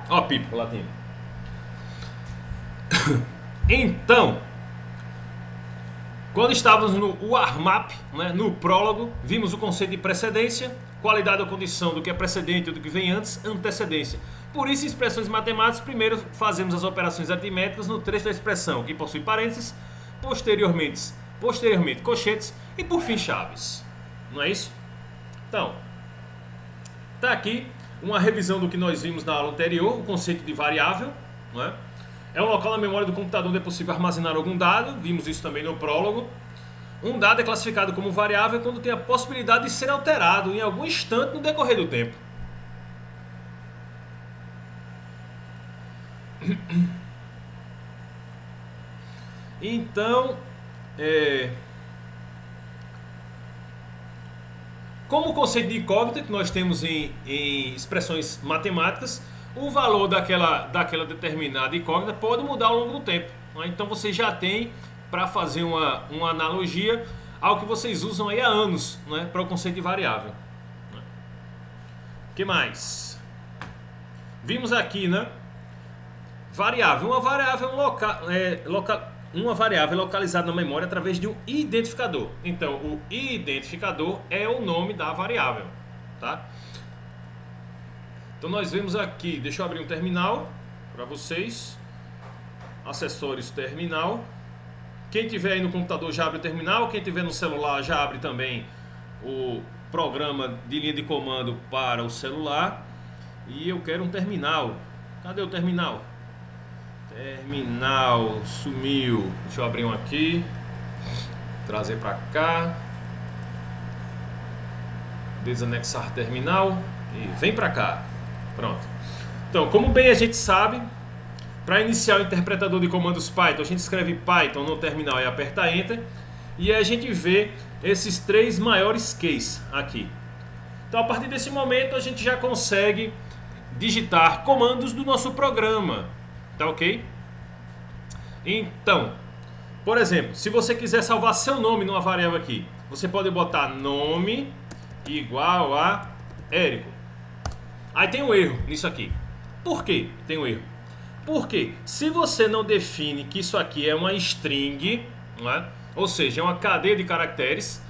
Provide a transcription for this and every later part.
Ó, pipo, latim. Então, quando estávamos no warm-up, né, no prólogo, vimos o conceito de precedência, qualidade ou condição do que é precedente ou do que vem antes, antecedência. Por isso, em expressões matemáticas, primeiro fazemos as operações aritméticas no trecho da expressão, que possui parênteses, posteriormente colchetes e, por fim, chaves. Não é isso? Então, está aqui uma revisão do que nós vimos na aula anterior, o conceito de variável, não é? É um local na memória do computador onde é possível armazenar algum dado, vimos isso também no prólogo. Um dado é classificado como variável quando tem a possibilidade de ser alterado em algum instante no decorrer do tempo. Então, como o conceito de incógnita que nós temos em expressões matemáticas, o valor daquela determinada incógnita pode mudar ao longo do tempo. Né? Então você já tem, para fazer uma analogia, ao que vocês usam aí há anos, né, para o conceito de variável. O que mais? Vimos aqui, né? Variável. Uma variável uma variável localizada na memória através de um identificador. Então, o identificador é o nome da variável, tá? Então nós vemos aqui, deixa eu abrir um terminal para vocês. Acessórios terminal. Quem tiver aí no computador já abre o terminal, quem tiver no celular já abre também o programa de linha de comando para o celular. E eu quero um terminal. Cadê o terminal? Terminal sumiu. Deixa eu abrir um aqui. Trazer para cá. Desanexar terminal. E vem para cá. Pronto. Então, como bem a gente sabe, para iniciar o interpretador de comandos Python, a gente escreve Python no terminal e aperta Enter. E a gente vê esses três maiores keys aqui. Então, a partir desse momento, a gente já consegue digitar comandos do nosso programa. Tá ok? Então, por exemplo, se você quiser salvar seu nome numa variável aqui, você pode botar nome igual a Érico. Aí tem um erro nisso aqui. Por que tem um erro? Porque se você não define que isso aqui é uma string, não é? Ou seja, é uma cadeia de caracteres,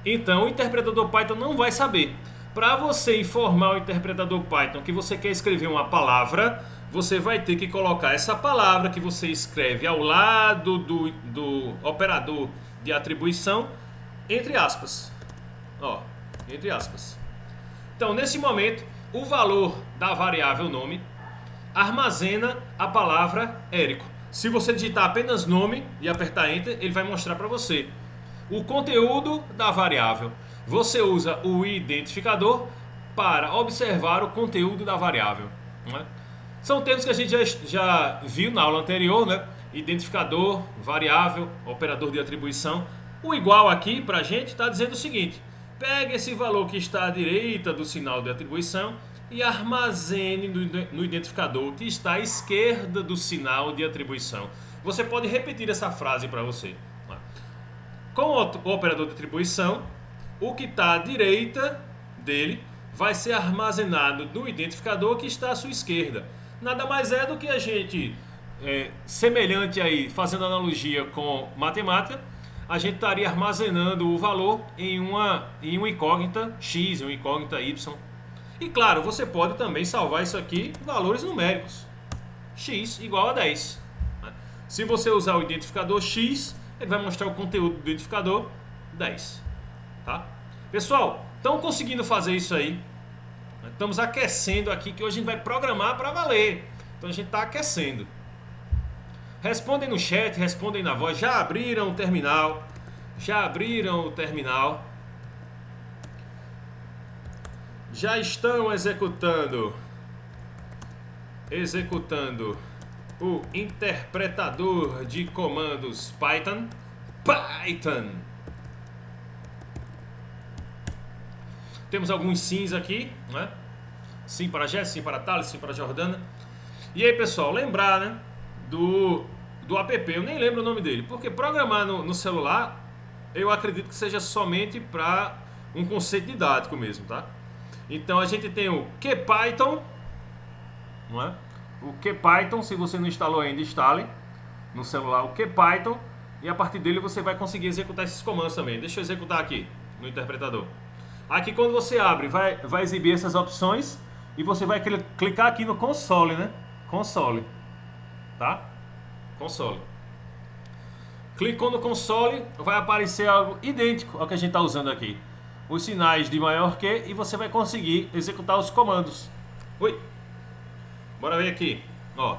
então o interpretador Python não vai saber. Para você informar o interpretador Python que você quer escrever uma palavra, você vai ter que colocar essa palavra que você escreve ao lado do operador de atribuição, entre aspas. Ó, entre aspas. Então, nesse momento, o valor da variável nome armazena a palavra Érico. Se você digitar apenas nome e apertar Enter, ele vai mostrar para você o conteúdo da variável. Você usa o identificador para observar o conteúdo da variável. Não é? São termos que a gente já viu na aula anterior, né? Identificador, variável, operador de atribuição. O igual aqui para a gente está dizendo o seguinte: pegue esse valor que está à direita do sinal de atribuição e armazene no identificador que está à esquerda do sinal de atribuição. Você pode repetir essa frase para você. Com o operador de atribuição, o que está à direita dele vai ser armazenado no identificador que está à sua esquerda. Nada mais é do que a gente, semelhante aí, fazendo analogia com matemática, a gente estaria armazenando o valor em uma incógnita x, uma incógnita y. E claro, você pode também salvar isso aqui em valores numéricos. X igual a 10. Se você usar o identificador x, ele vai mostrar o conteúdo do identificador 10. Tá? Pessoal, estão conseguindo fazer isso aí? Estamos aquecendo aqui, que hoje a gente vai programar para valer. Então a gente está aquecendo. Respondem no chat, respondem na voz. Já abriram o terminal? Já abriram o terminal? Já estão executando o interpretador de comandos Python. Temos alguns sims aqui, né? Sim para Jess, sim para Thales, sim para Jordana. E aí, pessoal, lembrar, né, do app, eu nem lembro o nome dele, porque programar no celular, eu acredito que seja somente para um conceito didático mesmo, tá? Então a gente tem o QPython, não é? O QPython, se você não instalou ainda, instale no celular o QPython e a partir dele você vai conseguir executar esses comandos também. Deixa eu executar aqui no interpretador. Aqui quando você abre, vai exibir essas opções e você vai clicar aqui no console, né? Console, tá? Console. Clicou no console, vai aparecer algo idêntico ao que a gente está usando aqui. Os sinais de maior que e você vai conseguir executar os comandos. Oi. Bora ver aqui. Ó,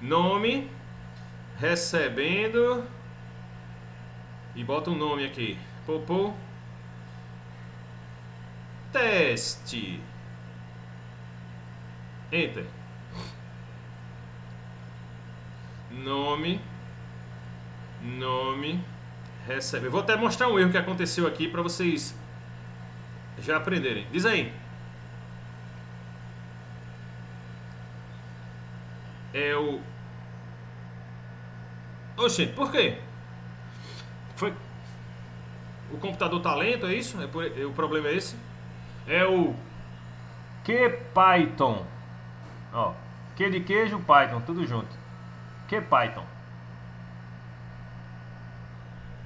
nome, recebendo e bota um nome aqui. Popô. Teste. Enter. Nome, recebe. Eu vou até mostrar um erro que aconteceu aqui para vocês já aprenderem. Diz aí. É o... Oxe, por quê? Foi... O computador tá lento, é isso? O problema é esse? É o... QPython. Ó, Q de queijo, Python, tudo junto. QPython.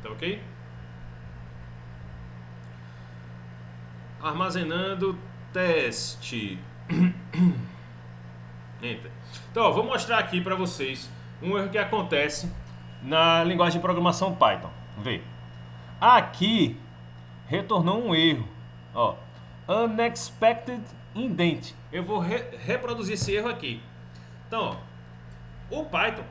Tá ok? Armazenando teste. Enter. Então, ó, vou mostrar aqui para vocês um erro que acontece na linguagem de programação Python. Vê. Aqui retornou um erro. Ó, unexpected indent. Eu vou reproduzir esse erro aqui. Então, ó, o Python,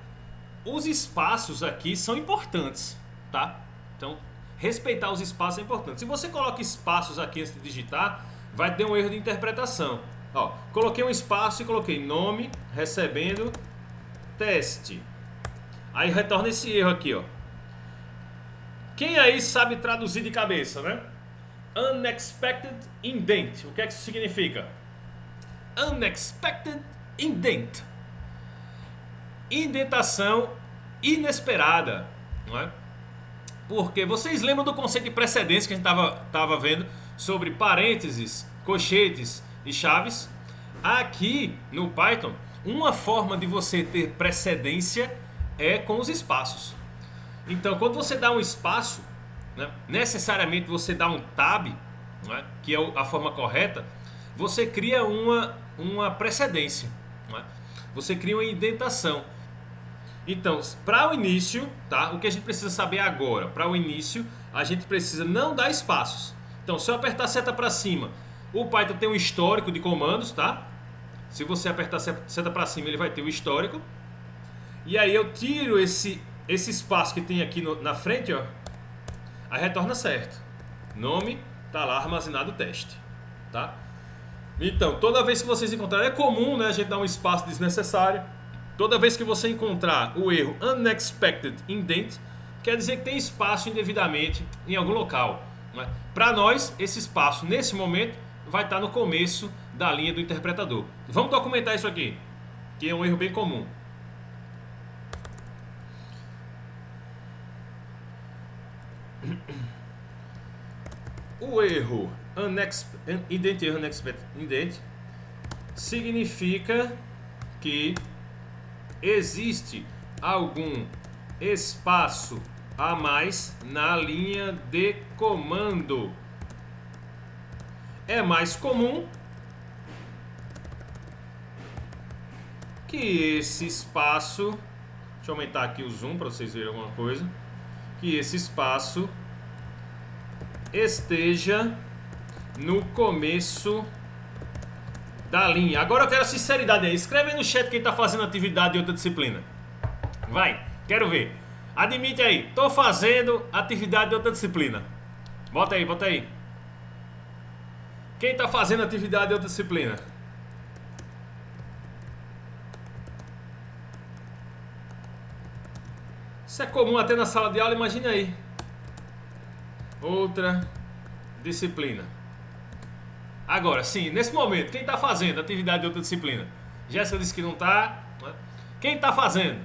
os espaços aqui são importantes, tá? Então, respeitar os espaços é importante. Se você coloca espaços aqui antes de digitar, vai ter um erro de interpretação. Ó, coloquei um espaço e coloquei nome, recebendo, teste. Aí retorna esse erro aqui, ó. Quem aí sabe traduzir de cabeça, né? Unexpected indent. O que é que isso significa? Unexpected indent. Indentação inesperada, não é? Porque vocês lembram do conceito de precedência que a gente tava vendo sobre parênteses, colchetes e chaves? Aqui no Python, uma forma de você ter precedência é com os espaços. Então, quando você dá um espaço, né, necessariamente você dá um tab, né, que é a forma correta, você cria uma precedência, né? Você cria uma indentação. Então, para o início, tá? O que a gente precisa saber agora? Para o início, a gente precisa não dar espaços. Então, se eu apertar a seta para cima, o Python tem um histórico de comandos, tá? Se você apertar a seta para cima, ele vai ter o histórico. E aí eu tiro esse espaço que tem aqui na frente, ó. Aí retorna certo. Nome, tá lá armazenado o teste, tá? Então, toda vez que vocês encontrarem, é comum, né, a gente dar um espaço desnecessário. Toda vez que você encontrar o erro unexpected indent, quer dizer que tem espaço indevidamente em algum local, né? Para nós, esse espaço, nesse momento, vai estar no começo da linha do interpretador. Vamos documentar isso aqui, que é um erro bem comum. O erro unexpected indent significa que existe algum espaço a mais na linha de comando. É mais comum que esse espaço, deixa eu aumentar aqui o zoom para vocês verem alguma coisa, que esse espaço esteja no começo da linha. Agora eu quero sinceridade aí. Escreve aí no chat quem está fazendo atividade de outra disciplina. Vai, quero ver. Admite aí, estou fazendo atividade de outra disciplina. Bota aí, bota aí. Quem está fazendo atividade de outra disciplina? Isso é comum até na sala de aula, imagina aí. Outra disciplina. Agora, sim, nesse momento, quem está fazendo atividade de outra disciplina? Jéssica disse que não está. Quem está fazendo?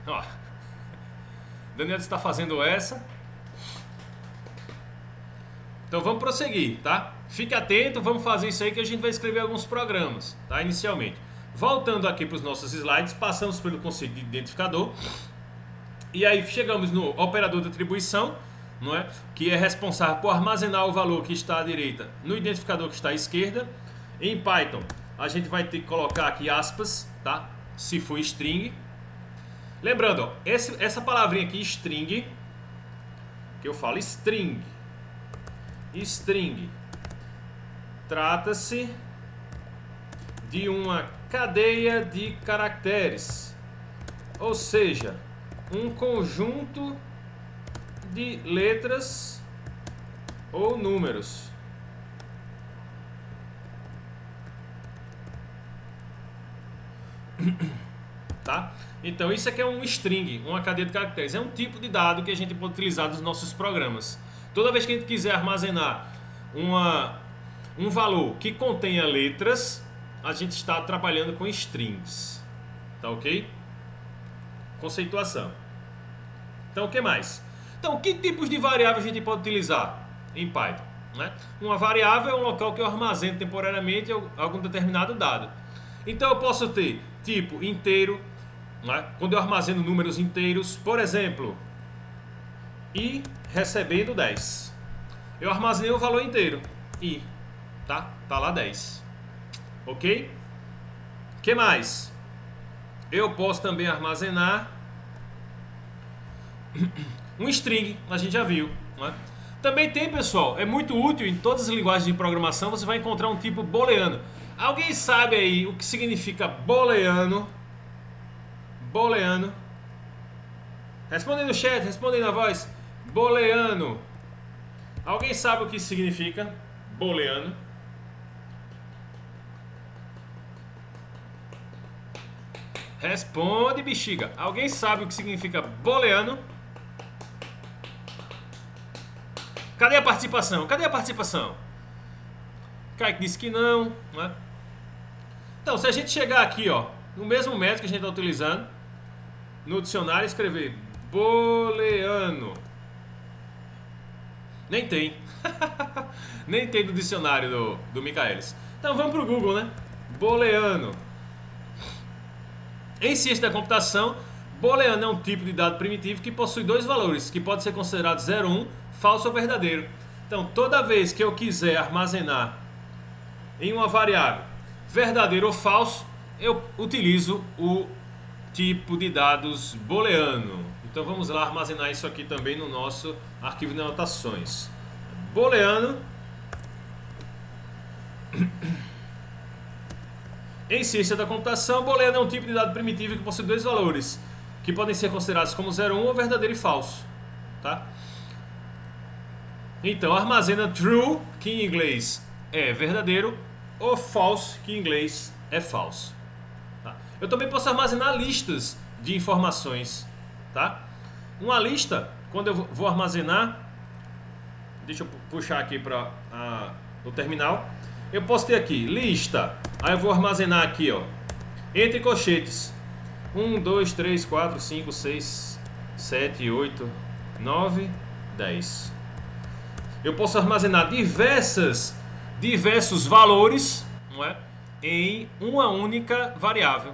Ó, Daniel está fazendo essa. Então vamos prosseguir, tá? Fique atento, vamos fazer isso aí que a gente vai escrever alguns programas, tá? Inicialmente. Voltando aqui para os nossos slides, passamos pelo conceito de identificador. E aí chegamos no operador de atribuição, não é? Que é responsável por armazenar o valor que está à direita no identificador que está à esquerda. Em Python, a gente vai ter que colocar aqui aspas, tá? Se for string. Lembrando, ó, essa palavrinha aqui, string, que eu falo string, trata-se de uma cadeia de caracteres, ou seja, um conjunto de letras ou números. Tá? Então isso aqui é um string, uma cadeia de caracteres. É um tipo de dado que a gente pode utilizar nos nossos programas. Toda vez que a gente quiser armazenar um valor que contenha letras, a gente está trabalhando com strings. Tá ok? Conceituação. Então o que mais? Então que tipos de variável a gente pode utilizar em Python? Né? Uma variável é um local que eu armazeno temporariamente algum determinado dado. Então eu posso ter tipo inteiro, né? Quando eu armazeno números inteiros, por exemplo, i recebendo 10. Eu armazenei o valor inteiro, i, tá? Tá lá 10. Ok? Que mais? Eu posso também armazenar um string, a gente já viu, né? Também tem, pessoal, é muito útil em todas as linguagens de programação, você vai encontrar um tipo booleano. Alguém sabe aí o que significa booleano? Booleano. Responde aí no chat, responde aí na voz. Booleano. Alguém sabe o que significa booleano? Responde, bexiga. Alguém sabe o que significa booleano? Cadê a participação? Cadê a participação? Kaique disse que não, né? Então, se a gente chegar aqui, ó, no mesmo método que a gente está utilizando, no dicionário, escrever booleano. Nem tem. Nem tem do dicionário do Michaelis. Então vamos para o Google, né? Booleano. Em ciência da computação, booleano é um tipo de dado primitivo que possui dois valores, que pode ser considerado 0, 1, falso ou verdadeiro. Então, toda vez que eu quiser armazenar em uma variável verdadeiro ou falso, eu utilizo o tipo de dados booleano. Então vamos lá armazenar isso aqui também no nosso arquivo de anotações. Booleano. Em ciência da computação, booleano é um tipo de dado primitivo que possui dois valores, que podem ser considerados como 0, 1 ou verdadeiro e falso. Tá? Então armazena true, que em inglês é verdadeiro, ou false, que em inglês é falso. Tá? Eu também posso armazenar listas de informações. Tá? Uma lista, quando eu vou armazenar, deixa eu puxar aqui para o terminal, eu posso ter aqui lista, aí eu vou armazenar aqui, ó, entre colchetes 1, 2, 3, 4, 5, 6, 7, 8, 9, 10. Eu posso armazenar diversos valores, não é, em uma única variável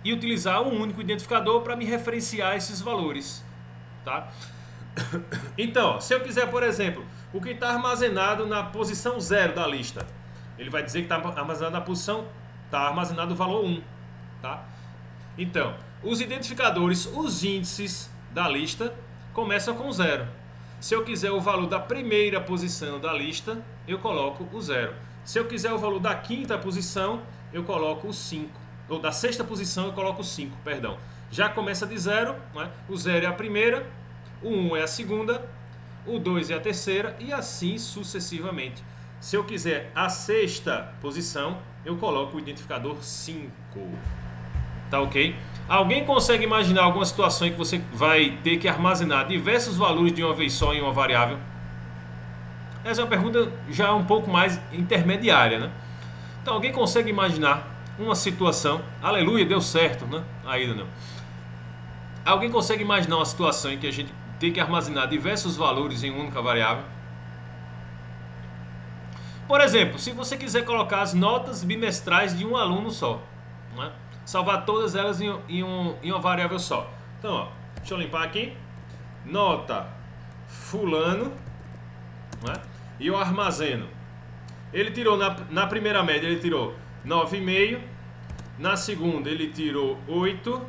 e utilizar um único identificador para me referenciar esses valores. Tá? Então, se eu quiser, por exemplo, o que está armazenado na posição 0 da lista, ele vai dizer que está armazenado na posição, está armazenado o valor 1. Tá? Então, os identificadores, os índices da lista começam com 0. Se eu quiser o valor da primeira posição da lista, eu coloco o 0. Se eu quiser o valor da quinta posição, eu coloco o 5. Ou da sexta posição, eu coloco o 5, perdão. Já começa de 0, né? O 0 é a primeira, o 1 é a segunda, o 2 é a terceira e assim sucessivamente. Se eu quiser a sexta posição, eu coloco o identificador 5. Tá ok? Alguém consegue imaginar alguma situação em que você vai ter que armazenar diversos valores de uma vez só em uma variável? Essa é uma pergunta já um pouco mais intermediária, né? Então, alguém consegue imaginar uma situação... Aleluia, deu certo, né? Ainda não. Alguém consegue imaginar uma situação em que a gente tem que armazenar diversos valores em uma única variável? Por exemplo, se você quiser colocar as notas bimestrais de um aluno só, né? Salvar todas elas em uma variável só. Então, ó, deixa eu limpar aqui. Nota fulano, né? E eu armazeno. Ele tirou na primeira média, ele tirou 9,5. Na segunda ele tirou 8.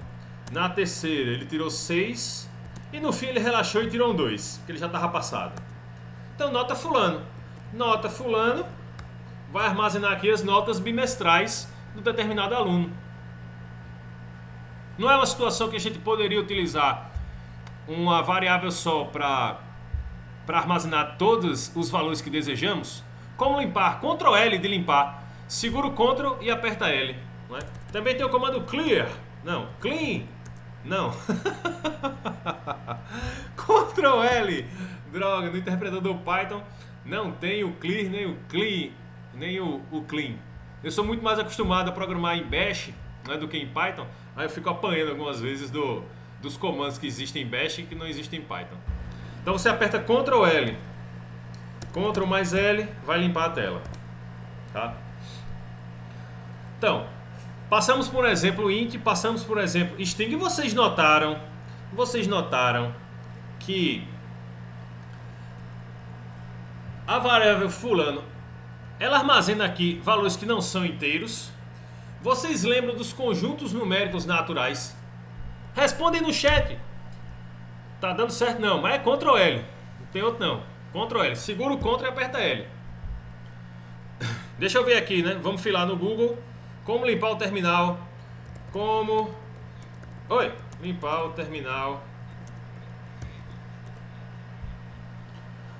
Na terceira ele tirou 6. E no fim ele relaxou e tirou um 2, porque ele já estava passado. Então nota fulano. Nota fulano vai armazenar aqui as notas bimestrais do determinado aluno. Não é uma situação que a gente poderia utilizar uma variável só para armazenar todos os valores que desejamos? Como limpar? Ctrl L de limpar. Segura o Ctrl e aperta L. Não é? Também tem o comando clear. Não, clean. Não. Ctrl L. Droga, no interpretador do Python não tem o clear, nem o clean, nem o clean. Eu sou muito mais acostumado a programar em Bash, né, do que em Python. Aí eu fico apanhando algumas vezes dos comandos que existem em Bash e que não existem em Python. Então você aperta Ctrl L. Ctrl mais L vai limpar a tela. Tá? Então, passamos por exemplo int, passamos por exemplo string. E vocês notaram que a variável fulano, ela armazena aqui valores que não são inteiros. Vocês lembram dos conjuntos numéricos naturais? Respondem no chat. Tá dando certo não, mas é Ctrl L. Não tem outro não. Ctrl L. Segura o Ctrl e aperta L. Deixa eu ver aqui, né? Vamos filar no Google. Como limpar o terminal. Limpar o terminal.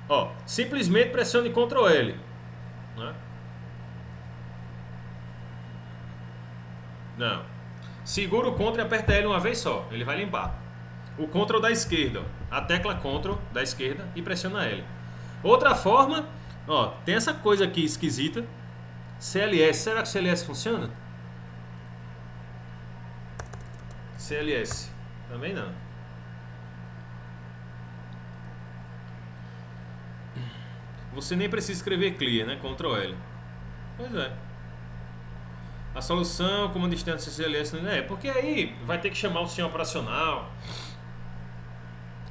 Ó, simplesmente pressione Ctrl L. Né? Não. Segura o Ctrl e aperta L uma vez só. Ele vai limpar. O Ctrl da esquerda. Ó. A tecla Ctrl da esquerda e pressiona L. Outra forma, ó, tem essa coisa aqui esquisita. CLS. Será que o CLS funciona? CLS. Também não. Você nem precisa escrever clear, né? Ctrl L. Pois é. A solução, como distância CLS, não é? Porque aí vai ter que chamar o sistema operacional.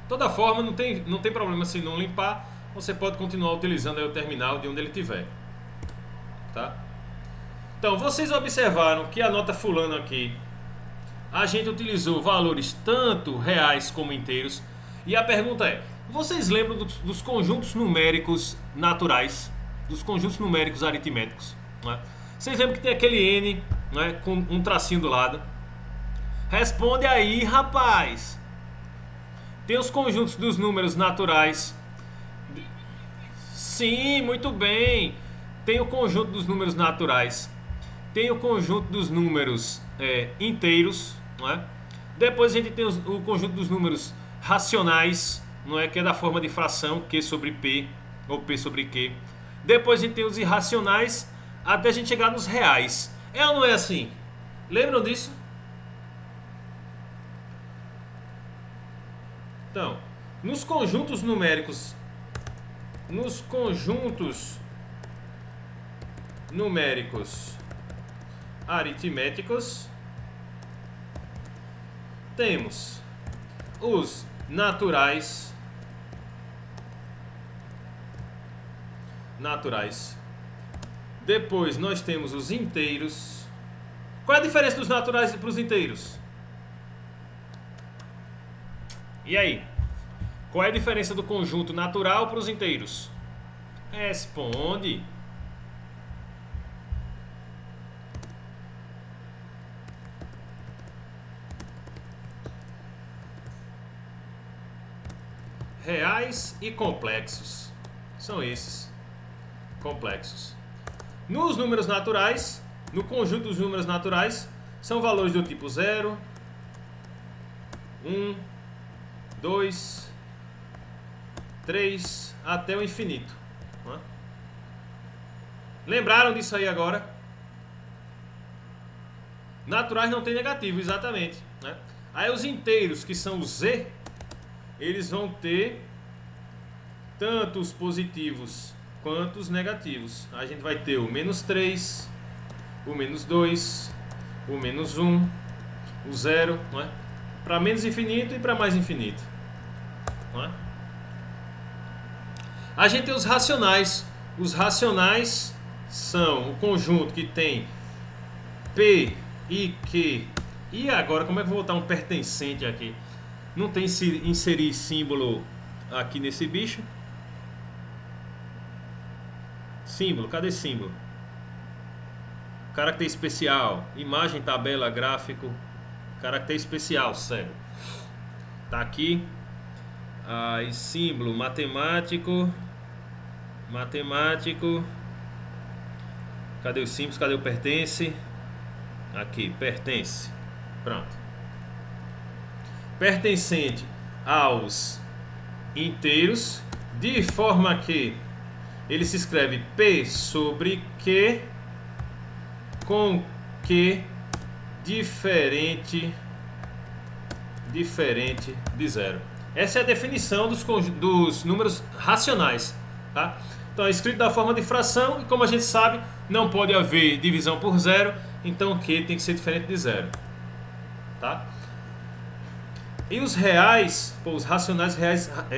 De toda forma, não tem problema se não limpar. Você pode continuar utilizando aí o terminal de onde ele estiver. Tá? Então, vocês observaram que a nota fulano aqui, a gente utilizou valores tanto reais como inteiros. E a pergunta é, vocês lembram dos conjuntos numéricos naturais? Dos conjuntos numéricos aritméticos? Não é? Vocês lembram que tem aquele N, né, com um tracinho do lado? Responde aí, rapaz! Tem os conjuntos dos números naturais. Sim, muito bem! Tem o conjunto dos números naturais. Tem o conjunto dos números inteiros. Não é? Depois a gente tem o conjunto dos números racionais, não é? Que é da forma de fração, Q sobre P, ou P sobre Q. Depois a gente tem os irracionais, até a gente chegar nos reais. É ou não é assim? Lembram disso? Então, nos conjuntos numéricos aritméticos, temos os naturais. Depois nós temos os inteiros. Qual é a diferença dos naturais para os inteiros? E aí? Qual é a diferença do conjunto natural para os inteiros? Responde. Reais e complexos. São esses. Complexos. Nos números naturais, no conjunto dos números naturais, são valores do tipo 0, 1, 2, 3, até o infinito. Lembraram disso aí agora? Naturais não tem negativo, exatamente. Né? Aí os inteiros, que são o Z, eles vão ter tanto os positivos quanto os negativos. A gente vai ter o menos 3, o menos 2, o menos 1, o 0, não é? Para menos infinito e para mais infinito. Não é? A gente tem os racionais. Os racionais são o conjunto que tem P e Q. E agora, como é que eu vou botar um pertencente aqui? Não tem inserir símbolo aqui nesse bicho. Símbolo, cadê símbolo? Caractere especial, imagem, tabela, gráfico. Caractere especial, cego. Tá aqui. Aí, símbolo, matemático. Matemático. Cadê os símbolos? Cadê o pertence? Aqui, pertence. Pronto. Pertencente aos inteiros, de forma que ele se escreve P sobre Q com Q diferente de zero. Essa é a definição dos números racionais, tá? Então é escrito da forma de fração e, como a gente sabe, não pode haver divisão por zero, então Q tem que ser diferente de zero, tá? E os reais, pô, os racionais,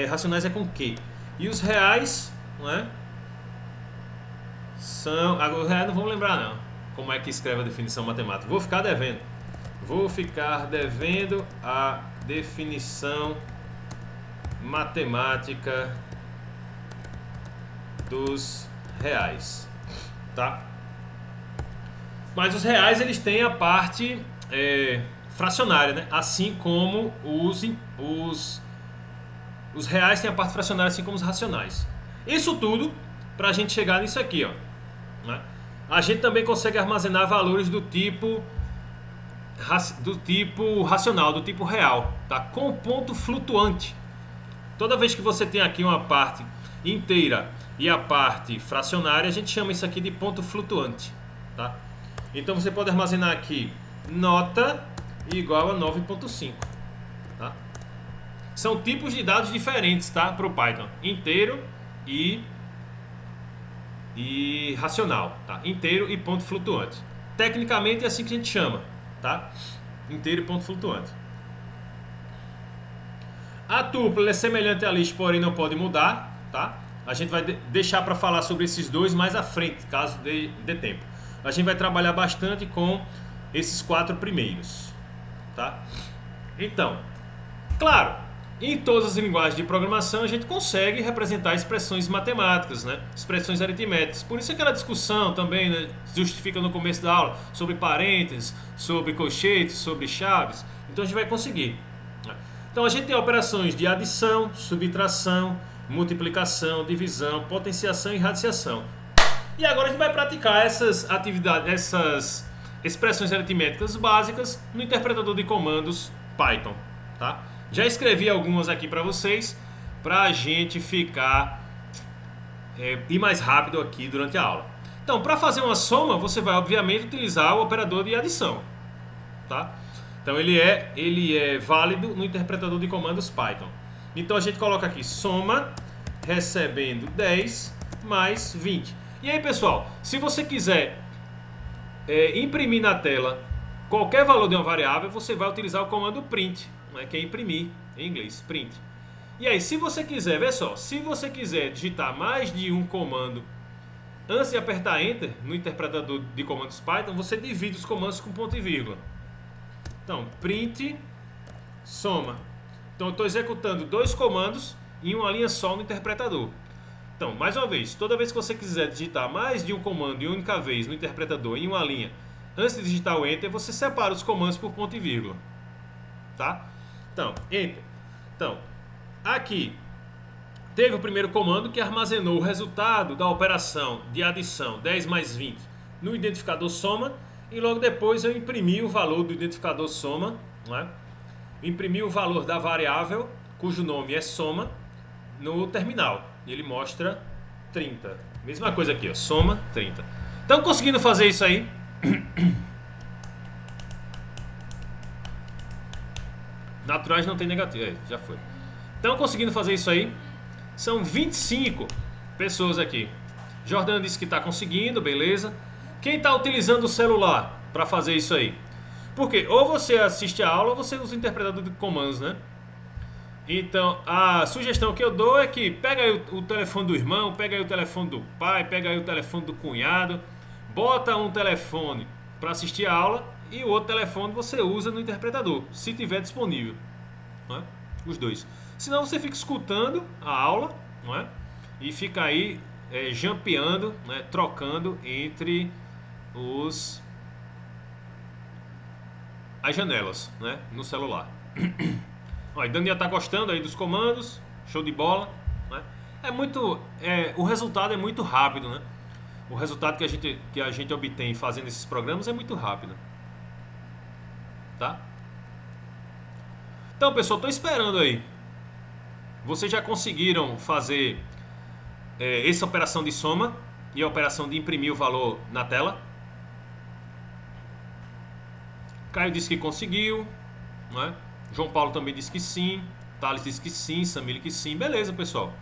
racionais é com Q. E os reais, não é? São, agora os reais não vamos lembrar não, como é que escreve a definição matemática. Vou ficar devendo a definição matemática dos reais, tá? Mas os reais, eles têm a parte fracionária, né? Assim como os reais têm a parte fracionária, assim como os racionais. Isso tudo para a gente chegar nisso aqui, ó, né? A gente também consegue armazenar valores do tipo racional, do tipo real, tá? Com ponto flutuante. Toda vez que você tem aqui uma parte inteira e a parte fracionária, a gente chama isso aqui de ponto flutuante, tá? Então você pode armazenar aqui nota igual a 9.5, tá? São tipos de dados diferentes, tá? Para o Python, inteiro e racional, tá? Inteiro e ponto flutuante. Tecnicamente é assim que a gente chama, tá? Inteiro e ponto flutuante. A tupla é semelhante à list, porém não pode mudar, tá? A gente vai deixar para falar sobre esses dois mais à frente, caso dê tempo. A gente vai trabalhar bastante com esses 4 primeiros, tá? Então, claro, em todas as linguagens de programação a gente consegue representar expressões matemáticas, né? Expressões aritméticas. Por isso aquela discussão também, né, justifica no começo da aula sobre parênteses, sobre colchetes, sobre chaves. Então a gente vai conseguir. Então a gente tem operações de adição, subtração, multiplicação, divisão, potenciação e radiciação. E agora a gente vai praticar essas atividades, essas expressões aritméticas básicas no interpretador de comandos Python, tá? Já escrevi algumas aqui para vocês, para a gente ficar ir mais rápido aqui durante a aula. Então, para fazer uma soma, você vai obviamente utilizar o operador de adição, tá? Então ele é válido no interpretador de comandos Python. Então a gente coloca aqui soma recebendo 10 mais 20. E aí, pessoal, se você quiser imprimir na tela qualquer valor de uma variável, você vai utilizar o comando print, né, que é imprimir em inglês, print. E aí, se você quiser, vê só, se você quiser digitar mais de um comando antes de apertar Enter no interpretador de comandos Python, você divide os comandos com ponto e vírgula. Então, print soma. Então eu estou executando 2 comandos em uma linha só no interpretador. Então, mais uma vez, toda vez que você quiser digitar mais de um comando de única vez no interpretador em uma linha, antes de digitar o Enter, você separa os comandos por ponto e vírgula, tá? Então, Enter. Então, aqui teve o primeiro comando que armazenou o resultado da operação de adição 10 mais 20 no identificador soma, e logo depois eu imprimi o valor do identificador soma, né? Imprimi o valor da variável, cujo nome é soma, no terminal. E ele mostra 30. Mesma coisa aqui, ó, soma 30. Estão conseguindo fazer isso aí? Naturais não tem negativo, já foi. Estão conseguindo fazer isso aí? São 25 pessoas aqui. Jordana disse que está conseguindo, beleza. Quem está utilizando o celular para fazer isso aí? Porque ou você assiste a aula ou você usa o interpretador de comandos, né? Então, a sugestão que eu dou é que pega aí o telefone do irmão, pega aí o telefone do pai, pega aí o telefone do cunhado, bota um telefone para assistir a aula e o outro telefone você usa no interpretador, se tiver disponível, não é? Os dois. Senão você fica escutando a aula, não é? E fica aí jampeando, né? Trocando entre as janelas, né? No celular. Ó, Daniel tá gostando aí dos comandos, show de bola, né? O resultado é muito rápido, né? O resultado que a gente obtém fazendo esses programas é muito rápido, tá? Então, pessoal, tô esperando aí. Vocês já conseguiram fazer essa operação de soma e a operação de imprimir o valor na tela? Caio disse que conseguiu, não é? João Paulo também disse que sim. Thales disse que sim. Samir que sim. Beleza, pessoal.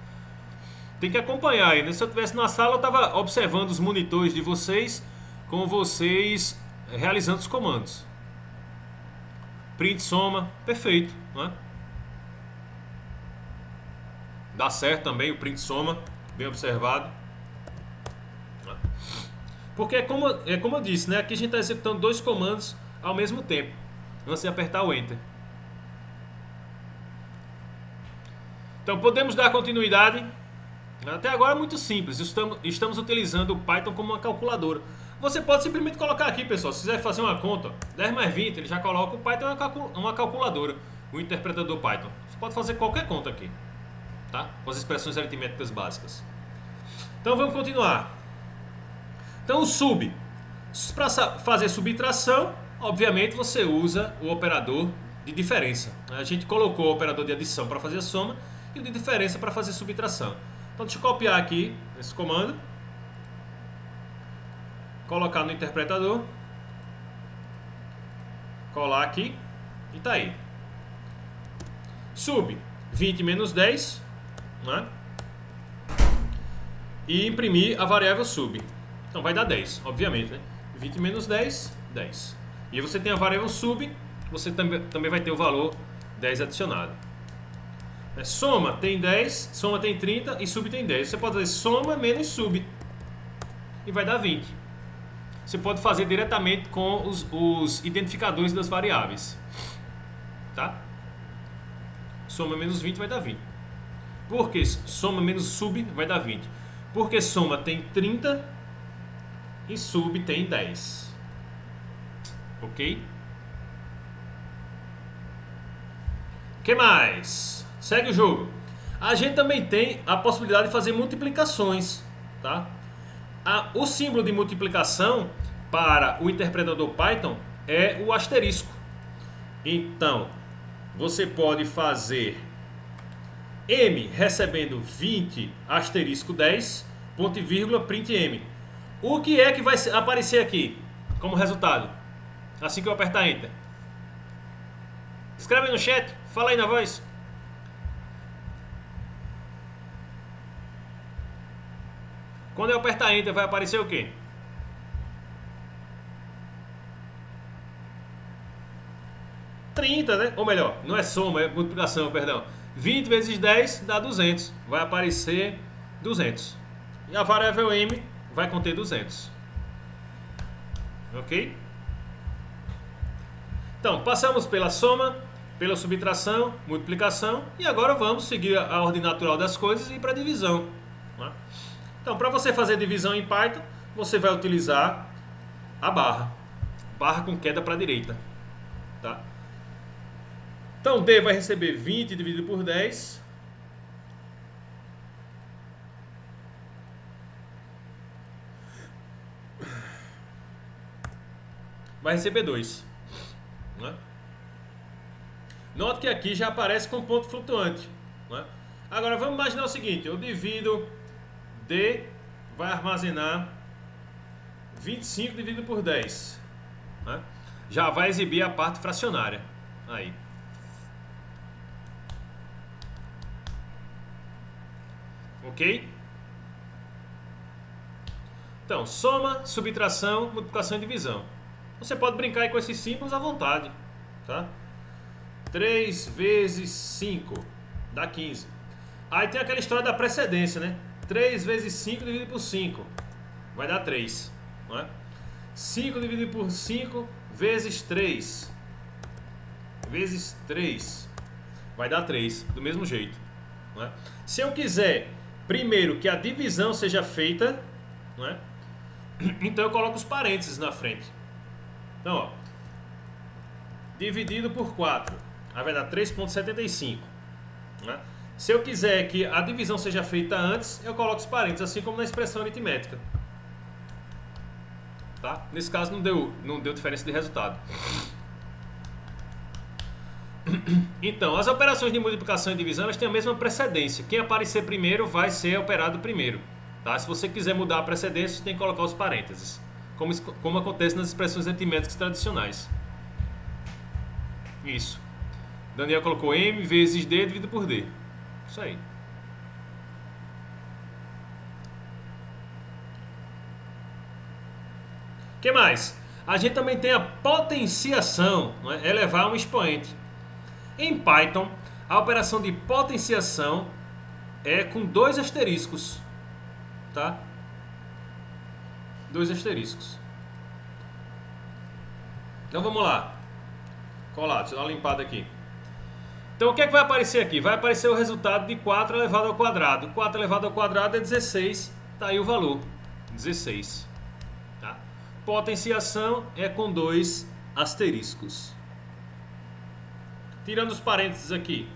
Tem que acompanhar aí, né? Se eu estivesse na sala, eu estava observando os monitores de vocês, com vocês realizando os comandos. Print, soma, perfeito, né? Dá certo também o print, soma, bem observado. Porque é como eu disse, né? Aqui a gente está executando dois comandos ao mesmo tempo, antes de apertar o Enter. Então podemos dar continuidade. Até agora é muito simples. Estamos utilizando o Python como uma calculadora. Você pode simplesmente colocar aqui, pessoal. Se quiser fazer uma conta, 10 mais 20, ele já coloca o Python uma calculadora, o interpretador Python. Você pode fazer qualquer conta aqui, tá? Com as expressões aritméticas básicas. Então vamos continuar. Então o sub. Para fazer subtração, obviamente você usa o operador de diferença. A gente colocou o operador de adição para fazer a soma e o de diferença para fazer subtração. Então deixa eu copiar aqui esse comando, colocar no interpretador, colar aqui e tá aí. Sub 20 menos 10, né? E imprimir a variável sub. Então vai dar 10, obviamente, né? 20 menos 10, 10. E você tem a variável sub, você também vai ter o valor 10 adicionado. Soma tem 10, soma tem 30 e sub tem 10. Você pode fazer soma menos sub e vai dar 20. Você pode fazer diretamente com os identificadores das variáveis, tá? Soma menos 20 vai dar 20. Por que soma menos sub vai dar 20? Porque soma tem 30 e sub tem 10. Ok? O que mais? Segue o jogo. A gente também tem a possibilidade de fazer multiplicações, tá? O símbolo de multiplicação para o interpretador Python é o asterisco. Então, você pode fazer M recebendo 20 asterisco 10, ponto e vírgula, print M. O que é que vai aparecer aqui como resultado? Assim que eu apertar Enter. Escreve aí no chat, fala aí na voz. Quando eu apertar Enter, vai aparecer o quê? Né? Ou melhor, não é soma, é multiplicação, perdão. 20 vezes 10 dá 200. Vai aparecer 200. E a variável M vai conter 200. Ok? Então, passamos pela soma, pela subtração, multiplicação. E agora vamos seguir a ordem natural das coisas e ir para a divisão. Então, para você fazer divisão em Python, você vai utilizar a barra. Barra com queda para a direita. Tá? Então, D vai receber 20 dividido por 10. Vai receber 2. Né? Note que aqui já aparece com ponto flutuante. Né? Agora, vamos imaginar o seguinte. Eu divido... D vai armazenar 25 dividido por 10. Né? Já vai exibir a parte fracionária. Aí. Ok? Então, soma, subtração, multiplicação e divisão. Você pode brincar aí com esses símbolos à vontade, tá? 3 vezes 5 dá 15. Aí tem aquela história da precedência, né? 3 vezes 5 dividido por 5 vai dar 3, não é? 5 dividido por 5 vezes 3 vezes 3 vai dar 3, do mesmo jeito, não é? Se eu quiser primeiro que a divisão seja feita, não é? Então eu coloco os parênteses na frente. Então, ó, dividido por 4, aí vai dar 3,75, né? Se eu quiser que a divisão seja feita antes, eu coloco os parênteses, assim como na expressão aritmética. Tá? Nesse caso não deu diferença de resultado. Então, as operações de multiplicação e divisão, elas têm a mesma precedência. Quem aparecer primeiro vai ser operado primeiro. Tá? Se você quiser mudar a precedência, você tem que colocar os parênteses, como acontece nas expressões aritméticas tradicionais. Isso. Daniel colocou M vezes D dividido por D. Isso aí. O que mais? A gente também tem a potenciação, não é? Elevar um expoente. Em Python, a operação de potenciação é com 2 asteriscos. Tá? 2 asteriscos. Então vamos lá. Colar, deixa eu dar uma limpada aqui. Então o que é que vai aparecer aqui? Vai aparecer o resultado de 4 elevado ao quadrado. 4 elevado ao quadrado é 16. Tá aí o valor. 16. Tá? Potenciação é com 2 asteriscos. Tirando os parênteses aqui.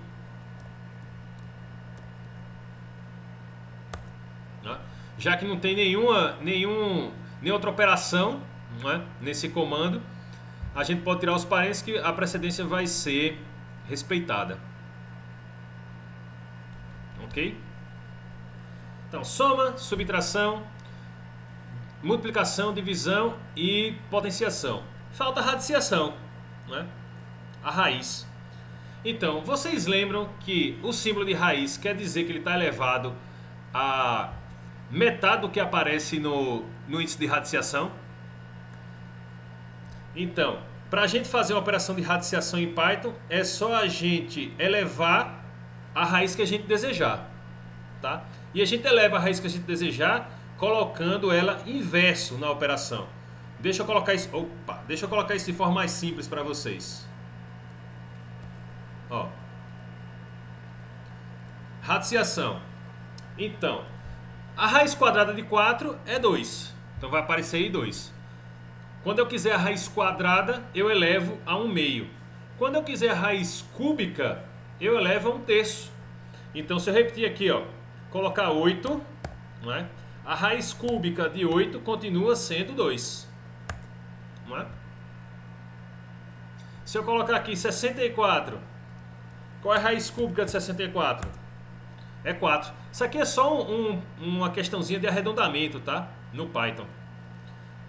Tá? Já que não tem nenhuma outra operação, não é? Nesse comando, a gente pode tirar os parênteses que a precedência vai ser respeitada. Ok? Então, soma, subtração, multiplicação, divisão e potenciação. Falta a radiciação, né? A raiz. Então, vocês lembram que o símbolo de raiz quer dizer que ele está elevado a metade do que aparece no índice de radiciação? Então, para a gente fazer uma operação de radiciação em Python, é só a gente elevar a raiz que a gente desejar, tá? E a gente eleva a raiz que a gente desejar colocando ela inverso na operação. Deixa eu colocar isso de forma mais simples para vocês. Ó. Radiciação. Então, a raiz quadrada de 4 é 2. Então vai aparecer aí 2. Quando eu quiser a raiz quadrada, eu elevo a 1/2. Quando eu quiser a raiz cúbica, eu elevo a 1/3. Então, se eu repetir aqui, ó, colocar 8, não é? A raiz cúbica de 8 continua sendo 2. Não é? Se eu colocar aqui 64, qual é a raiz cúbica de 64? É 4. Isso aqui é só uma questãozinha de arredondamento, tá? No Python.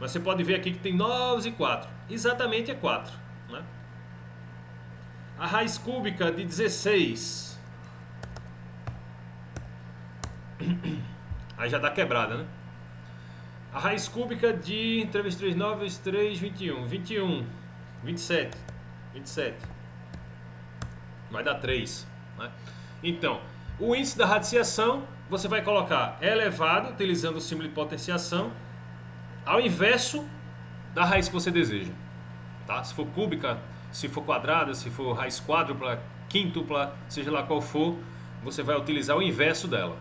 Mas você pode ver aqui que tem 9 e 4. Exatamente é 4. Né? A raiz cúbica de 16. Aí já dá quebrada, né? A raiz cúbica de 3 vezes 3, 9 vezes 3, 21. 21. 27. 27. Vai dar 3. Né? Então, o índice da radiciação, você vai colocar elevado, utilizando o símbolo de potenciação, ao inverso da raiz que você deseja. Tá? Se for cúbica, se for quadrada, se for raiz quádrupla, quíntupla, seja lá qual for, você vai utilizar o inverso dela.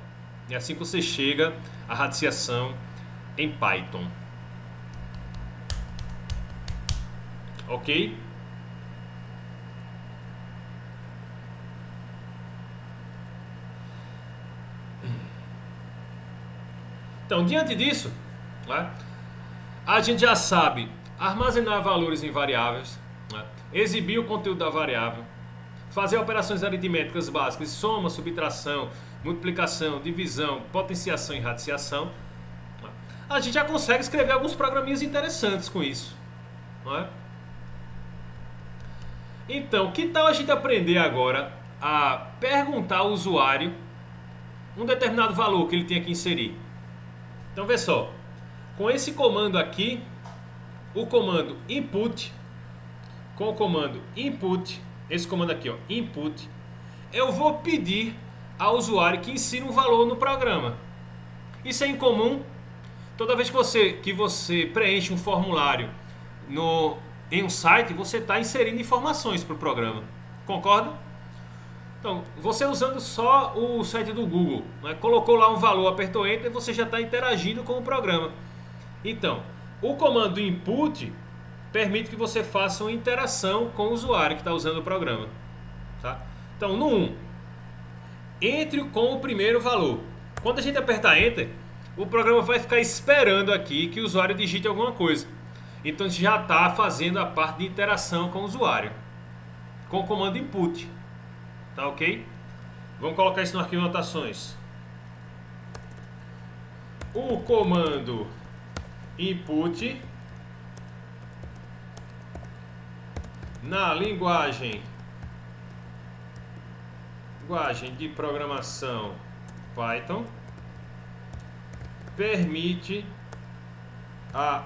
É assim que você chega à radiciação em Python. Ok? Então, diante disso, né, a gente já sabe armazenar valores em variáveis, né, exibir o conteúdo da variável, fazer operações aritméticas básicas, soma, subtração, multiplicação, divisão, potenciação e radiciação. Né. A gente já consegue escrever alguns programinhas interessantes com isso. Não é? Então, que tal a gente aprender agora a perguntar ao usuário um determinado valor que ele tenha que inserir? Então, vê só. Com esse comando aqui, o comando input, com o comando input, esse comando aqui, ó, input, eu vou pedir ao usuário que insira um valor no programa. Isso é incomum. Toda vez que você preenche um formulário em um site, você está inserindo informações para o programa. Concorda? Então, você usando só o site do Google, né, colocou lá um valor, apertou Enter, você já está interagindo com o programa. Então, o comando input permite que você faça uma interação com o usuário que está usando o programa. Tá? Então, no 1, entre com o primeiro valor. Quando a gente apertar Enter, o programa vai ficar esperando aqui que o usuário digite alguma coisa. Então, a gente já está fazendo a parte de interação com o usuário, com o comando input. Tá ok? Vamos colocar isso no arquivo de anotações. O comando input na linguagem de programação Python permite a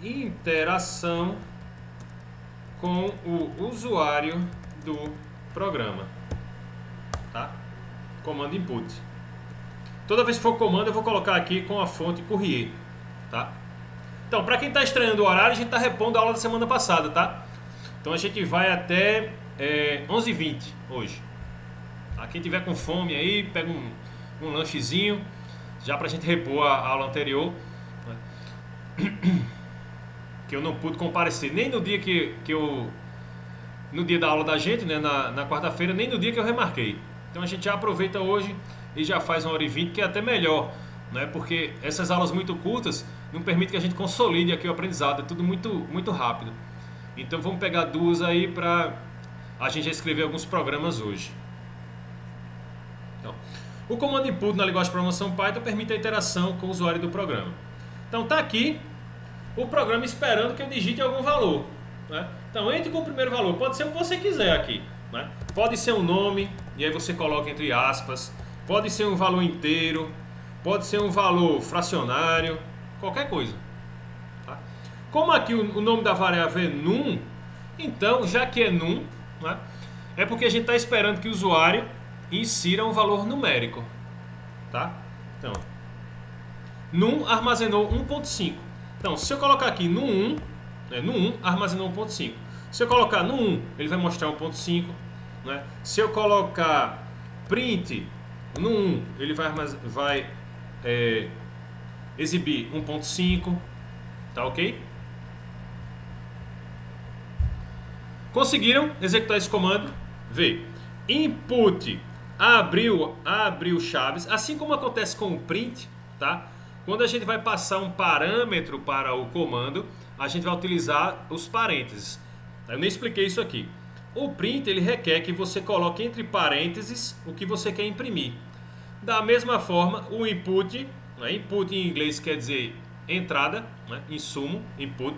interação com o usuário do programa. Tá? Comando input. Toda vez que for comando, eu vou colocar aqui com a fonte Courrier. Tá? Então, para quem está estranhando o horário, a gente está repondo a aula da semana passada, tá? Então a gente vai até 11h20 hoje. Tá? Quem tiver com fome aí, pega um lanchezinho, já para a gente repor a aula anterior. Né? Que eu não pude comparecer nem no dia no dia da aula da gente, né, na quarta-feira, nem no dia que eu remarquei. Então a gente já aproveita hoje e já faz 1h20, que é até melhor, né? Porque essas aulas muito curtas não permitem que a gente consolide aqui o aprendizado, é tudo muito, muito rápido. Então vamos pegar duas aí para a gente já escrever alguns programas hoje. Então, o comando input na linguagem de programação Python permite a interação com o usuário do programa. Então tá aqui o programa esperando que eu digite algum valor. Né? Então entre com o primeiro valor, pode ser o que você quiser aqui. Né? Pode ser um nome, e aí você coloca entre aspas. Pode ser um valor inteiro, pode ser um valor fracionário, qualquer coisa. Tá? Como aqui o nome da variável é num, então já que é num, né, é porque a gente está esperando que o usuário insira um valor numérico. Tá? Então, num armazenou 1.5. Então, se eu colocar aqui no 1, né, no 1 armazenou 1.5. Se eu colocar no 1, ele vai mostrar 1.5. Né? Se eu colocar print no 1, ele vai exibir 1.5. Tá ok? Conseguiram executar esse comando? Vê. Input abriu chaves. Assim como acontece com o print, tá? Quando a gente vai passar um parâmetro para o comando, a gente vai utilizar os parênteses. Eu nem expliquei isso aqui. O print ele requer que você coloque entre parênteses o que você quer imprimir. Da mesma forma, o input, né, input em inglês quer dizer entrada, né, insumo, input.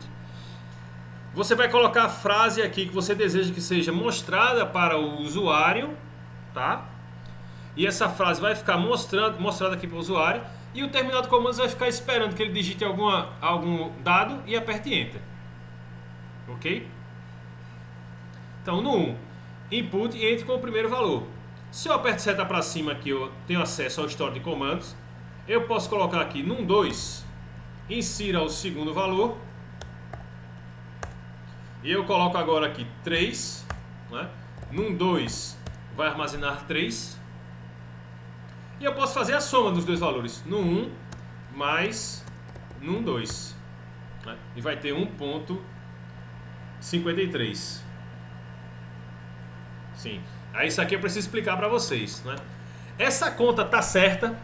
Você vai colocar a frase aqui que você deseja que seja mostrada para o usuário, tá? E essa frase vai ficar mostrada aqui para o usuário. E o terminal de comandos vai ficar esperando que ele digite algum dado e aperte Enter. Ok? Então, no 1, input e entre com o primeiro valor. Se eu aperto seta para cima aqui, eu tenho acesso ao histórico de comandos. Eu posso colocar aqui num 2, insira o segundo valor. E eu coloco agora aqui 3. Né? Num 2 vai armazenar 3. E eu posso fazer a soma dos dois valores. No 1 mais num 2. Né? E vai ter 1.53. Sim. Aí isso aqui eu preciso explicar para vocês. Né? Essa conta tá certa.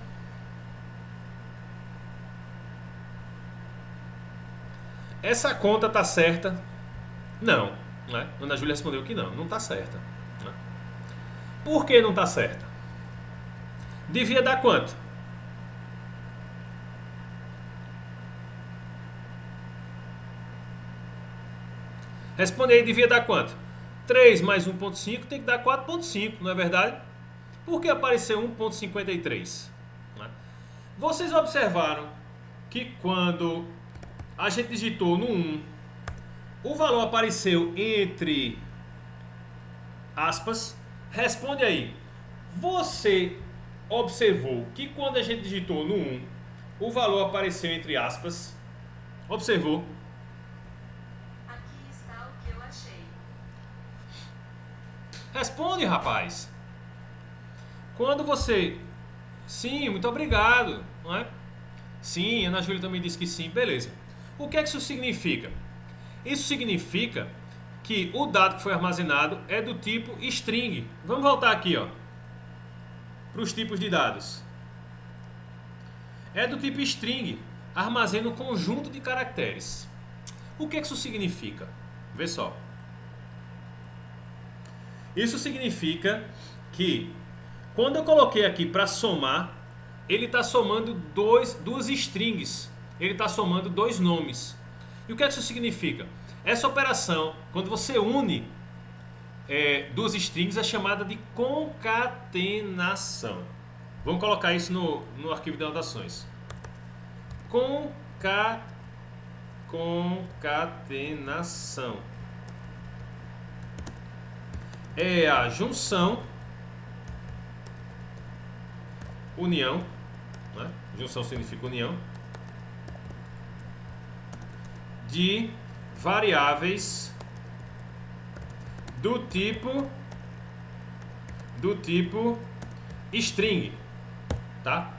Essa conta tá certa? Não. Né? Ana Júlia respondeu que não tá certa. Né? Por que não tá certa? Devia dar quanto? Responde aí, devia dar quanto? 3 mais 1.5 tem que dar 4.5, não é verdade? Por que apareceu 1.53? Né? Vocês observaram que quando a gente digitou no 1, o valor apareceu entre aspas. Responde aí. Você observou que quando a gente digitou no 1, o valor apareceu entre aspas? Observou? Aqui está o que eu achei. Responde, rapaz. Quando você... Sim, muito obrigado, não é? Sim, a Ana Júlia também disse que sim, beleza. O que é que isso significa? Isso significa que o dado que foi armazenado é do tipo string. Vamos voltar aqui, ó, para os tipos de dados. É do tipo string, armazena um conjunto de caracteres. O que é que isso significa? Vê só. Isso significa que quando eu coloquei aqui para somar, ele está somando duas strings. Ele está somando dois nomes. E o que é que isso significa? Essa operação, quando você une duas strings, é chamada de concatenação. Vamos colocar isso no arquivo de anotações. Concatenação é a junção, união, né? Junção significa união, de variáveis do tipo string, tá?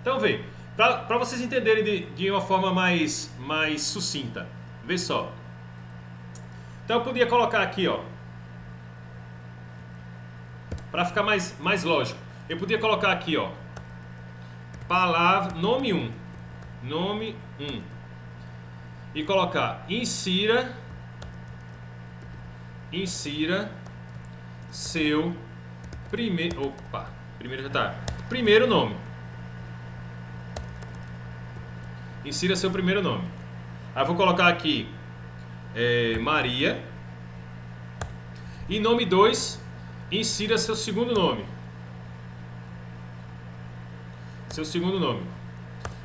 Então vê, para vocês entenderem de uma forma mais sucinta, vê só. Então eu podia colocar aqui, ó, para ficar mais lógico, eu podia colocar aqui, ó, palavra, nome 1, e colocar insira seu primeiro nome. Insira seu primeiro nome. Aí eu vou colocar aqui Maria. E nome 2, insira seu segundo nome. Seu segundo nome.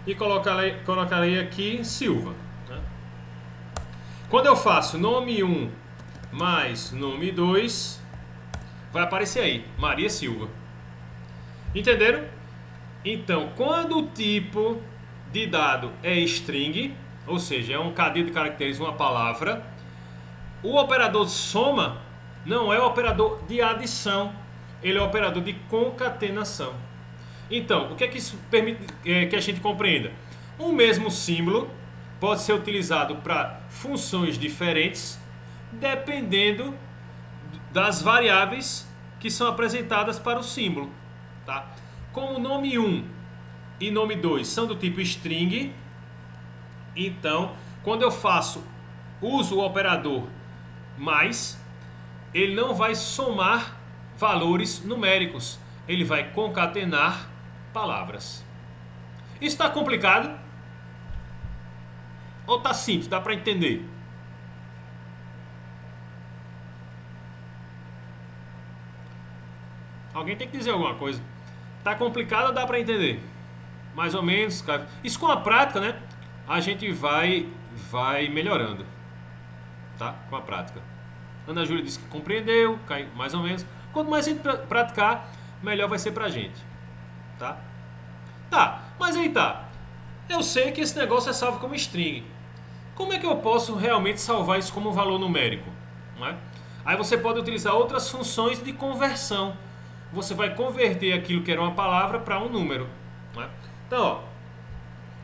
E colocarei aqui Silva. Né? Quando eu faço nome 1 mais nome 2, vai aparecer aí, Maria Silva. Entenderam? Então, quando o tipo de dado é string, ou seja, é um cadeia de caracteres, uma palavra, o operador soma não é o operador de adição, ele é o operador de concatenação. Então, o que é que isso permite que a gente compreenda? Um mesmo símbolo pode ser utilizado para funções diferentes, dependendo das variáveis que são apresentadas para o símbolo, tá? Como nome 1 e nome 2 são do tipo string, então quando eu uso o operador mais, ele não vai somar valores numéricos, ele vai concatenar palavras. Isso está complicado? Ou está simples? Dá para entender? Alguém tem que dizer alguma coisa. Tá complicado ou dá pra entender? Mais ou menos, cara. Isso com a prática, né? A gente vai melhorando. Tá? Com a prática. Ana Júlia disse que compreendeu, cai mais ou menos. Quanto mais a gente praticar, melhor vai ser pra gente. Tá? Tá, mas aí tá. Eu sei que esse negócio é salvo como string. Como é que eu posso realmente salvar isso como valor numérico? Não é? Aí você pode utilizar outras funções de conversão. Você vai converter aquilo que era uma palavra para um número. Né? Então, ó,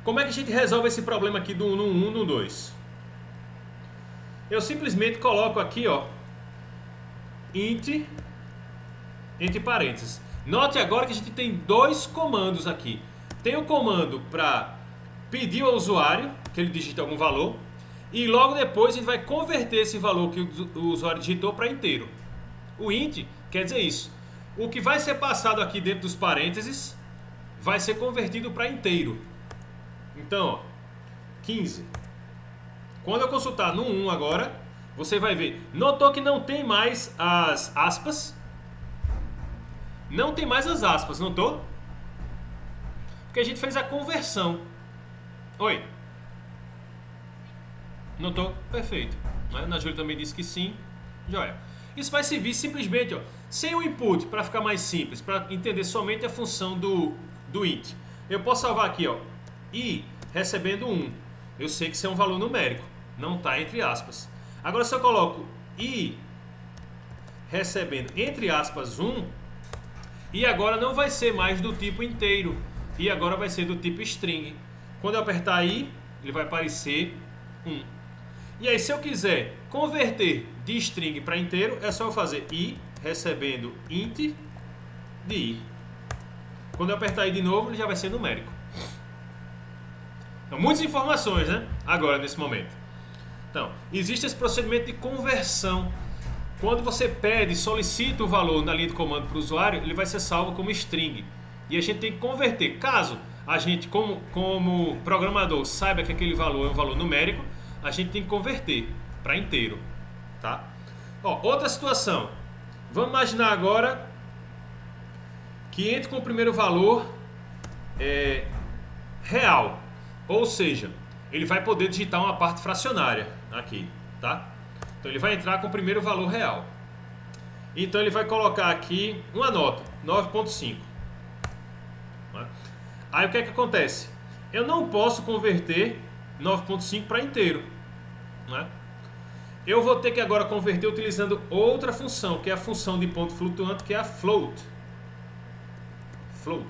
como é que a gente resolve esse problema aqui do 1 no 1 no 2? Eu simplesmente coloco aqui, ó, int entre parênteses. Note agora que a gente tem dois comandos aqui. Tem o comando para pedir ao usuário que ele digite algum valor, e logo depois a gente vai converter esse valor que o usuário digitou para inteiro. O int quer dizer isso. O que vai ser passado aqui dentro dos parênteses vai ser convertido para inteiro. Então, ó, 15. Quando eu consultar no 1 agora, você vai ver. Notou que não tem mais as aspas? Não tem mais as aspas, notou? Porque a gente fez a conversão. Oi? Notou? Perfeito. Né? A Júlia também disse que sim. Joia. Isso vai servir simplesmente, ó, sem o input, para ficar mais simples, para entender somente a função do int. Eu posso salvar aqui, ó, i recebendo 1. Eu sei que isso é um valor numérico, não está entre aspas. Agora se eu coloco i recebendo entre aspas 1, e agora não vai ser mais do tipo inteiro, e agora vai ser do tipo string. Quando eu apertar i, ele vai aparecer 1. E aí se eu quiser converter de string para inteiro, é só eu fazer i recebendo int de i. Quando eu apertar i de novo, ele já vai ser numérico. Então, muitas informações, né? Agora, nesse momento. Então, existe esse procedimento de conversão. Quando você pede, solicita o valor na linha de comando para o usuário, ele vai ser salvo como string. E a gente tem que converter. Caso a gente, como programador, saiba que aquele valor é um valor numérico, a gente tem que converter para inteiro. Tá? Ó, outra situação. Vamos imaginar agora que entre com o primeiro valor real. Ou seja, ele vai poder digitar uma parte fracionária aqui, tá? Então ele vai entrar com o primeiro valor real. Então ele vai colocar aqui uma nota, 9.5. Aí o que é que acontece? Eu não posso converter 9.5 para inteiro, né? Eu vou ter que agora converter utilizando outra função, que é a função de ponto flutuante, que é a float. Float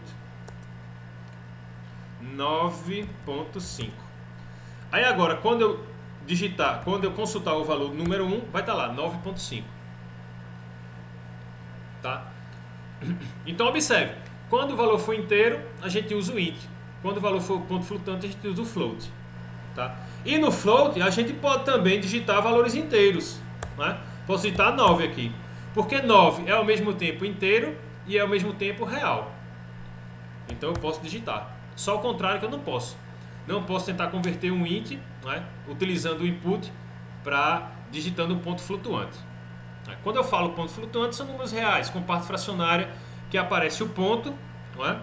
9.5. Aí agora, quando eu digitar, quando eu consultar o valor número 1, vai estar lá, 9.5. Tá? Então observe, quando o valor for inteiro, a gente usa o int. Quando o valor for ponto flutuante, a gente usa o float. Tá? E no float, a gente pode também digitar valores inteiros, né? Posso digitar 9 aqui, porque 9 é ao mesmo tempo inteiro e é ao mesmo tempo real. Então eu posso digitar. Só o contrário que eu não posso. Não posso tentar converter um int, né, utilizando o input para digitando um ponto flutuante. Quando eu falo ponto flutuante, são números reais, com parte fracionária, que aparece o ponto, não é?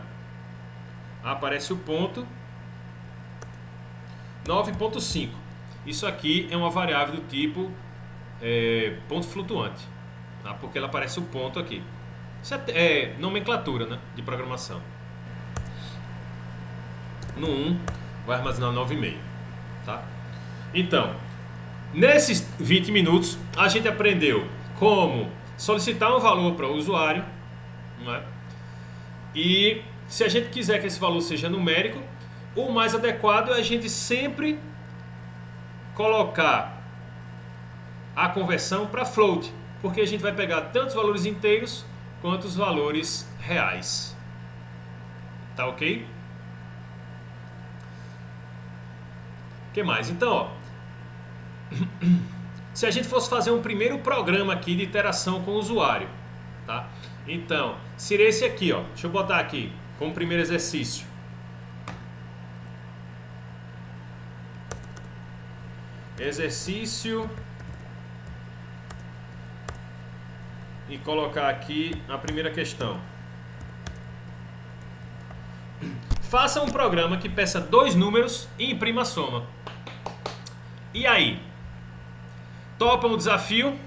Aparece o ponto 9.5. Isso aqui é uma variável do tipo ponto flutuante, tá? Porque ela aparece o ponto aqui. Isso é nomenclatura, né, de programação. No 1 vai armazenar 9,5, tá? Então, nesses 20 minutos a gente aprendeu como solicitar um valor para o usuário, não é? E se a gente quiser que esse valor seja numérico, o mais adequado é a gente sempre colocar a conversão para float, porque a gente vai pegar tanto os valores inteiros quanto os valores reais. Tá ok? O que mais? Então, ó, se a gente fosse fazer um primeiro programa aqui de interação com o usuário, tá? Então, seria esse aqui, ó. Deixa eu botar aqui como primeiro exercício. Exercício. E colocar aqui a primeira questão. Faça um programa que peça 2 números e imprima a soma. E aí? Topam o desafio?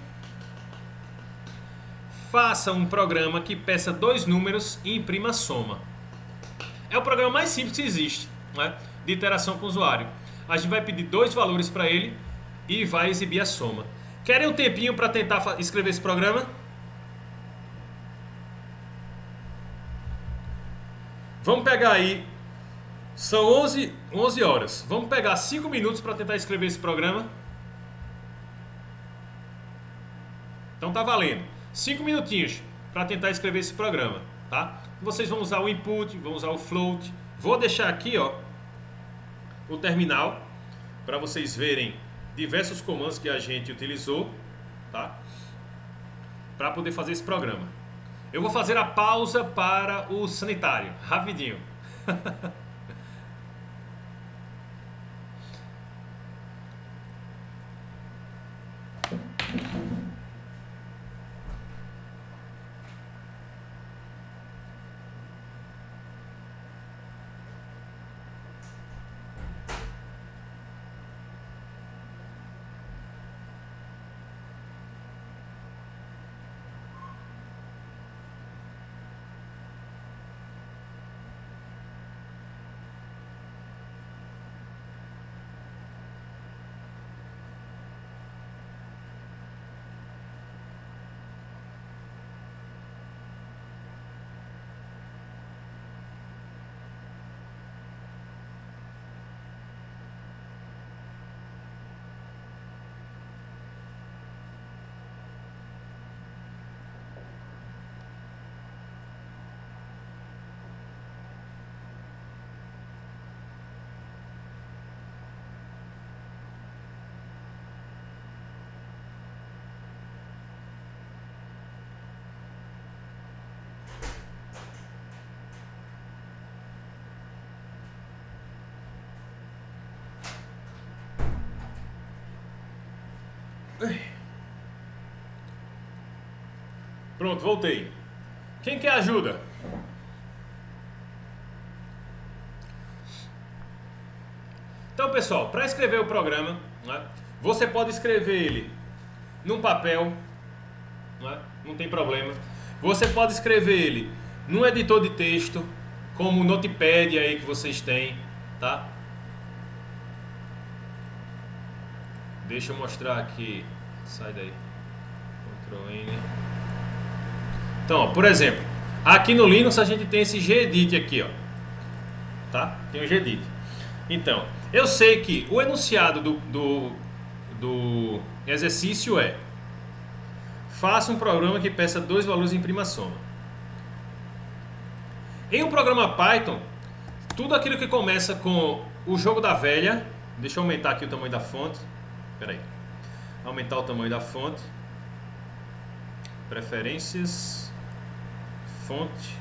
Faça um programa que peça 2 números e imprima a soma. É o programa mais simples que existe, né, de interação com o usuário. A gente vai pedir 2 valores para ele e vai exibir a soma. Querem um tempinho para tentar escrever esse programa? Vamos pegar aí, são 11 horas. Vamos pegar 5 minutos para tentar escrever esse programa. Então tá valendo. 5 minutinhos para tentar escrever esse programa, tá? Vocês vão usar o input, vão usar o float. Vou deixar aqui, ó, o terminal para vocês verem diversos comandos que a gente utilizou, tá? Para poder fazer esse programa. Eu vou fazer a pausa para o sanitário, rapidinho. Pronto, voltei. Quem quer ajuda? Então, pessoal, para escrever o programa, né, você pode escrever ele num papel, né, não tem problema. Você pode escrever ele num editor de texto, como o Notepad aí que vocês têm, tá? Deixa eu mostrar aqui. Sai daí. Ctrl N. Então, ó, por exemplo, aqui no Linux a gente tem esse gedit aqui, ó. Tá? Tem o gedit. Então, eu sei que o enunciado do exercício é: faça um programa que peça 2 valores e imprima a soma. Em um programa Python, tudo aquilo que começa com o jogo da velha, deixa eu aumentar aqui o tamanho da fonte. Espera aí. Aumentar o tamanho da fonte. Preferências. Fonte.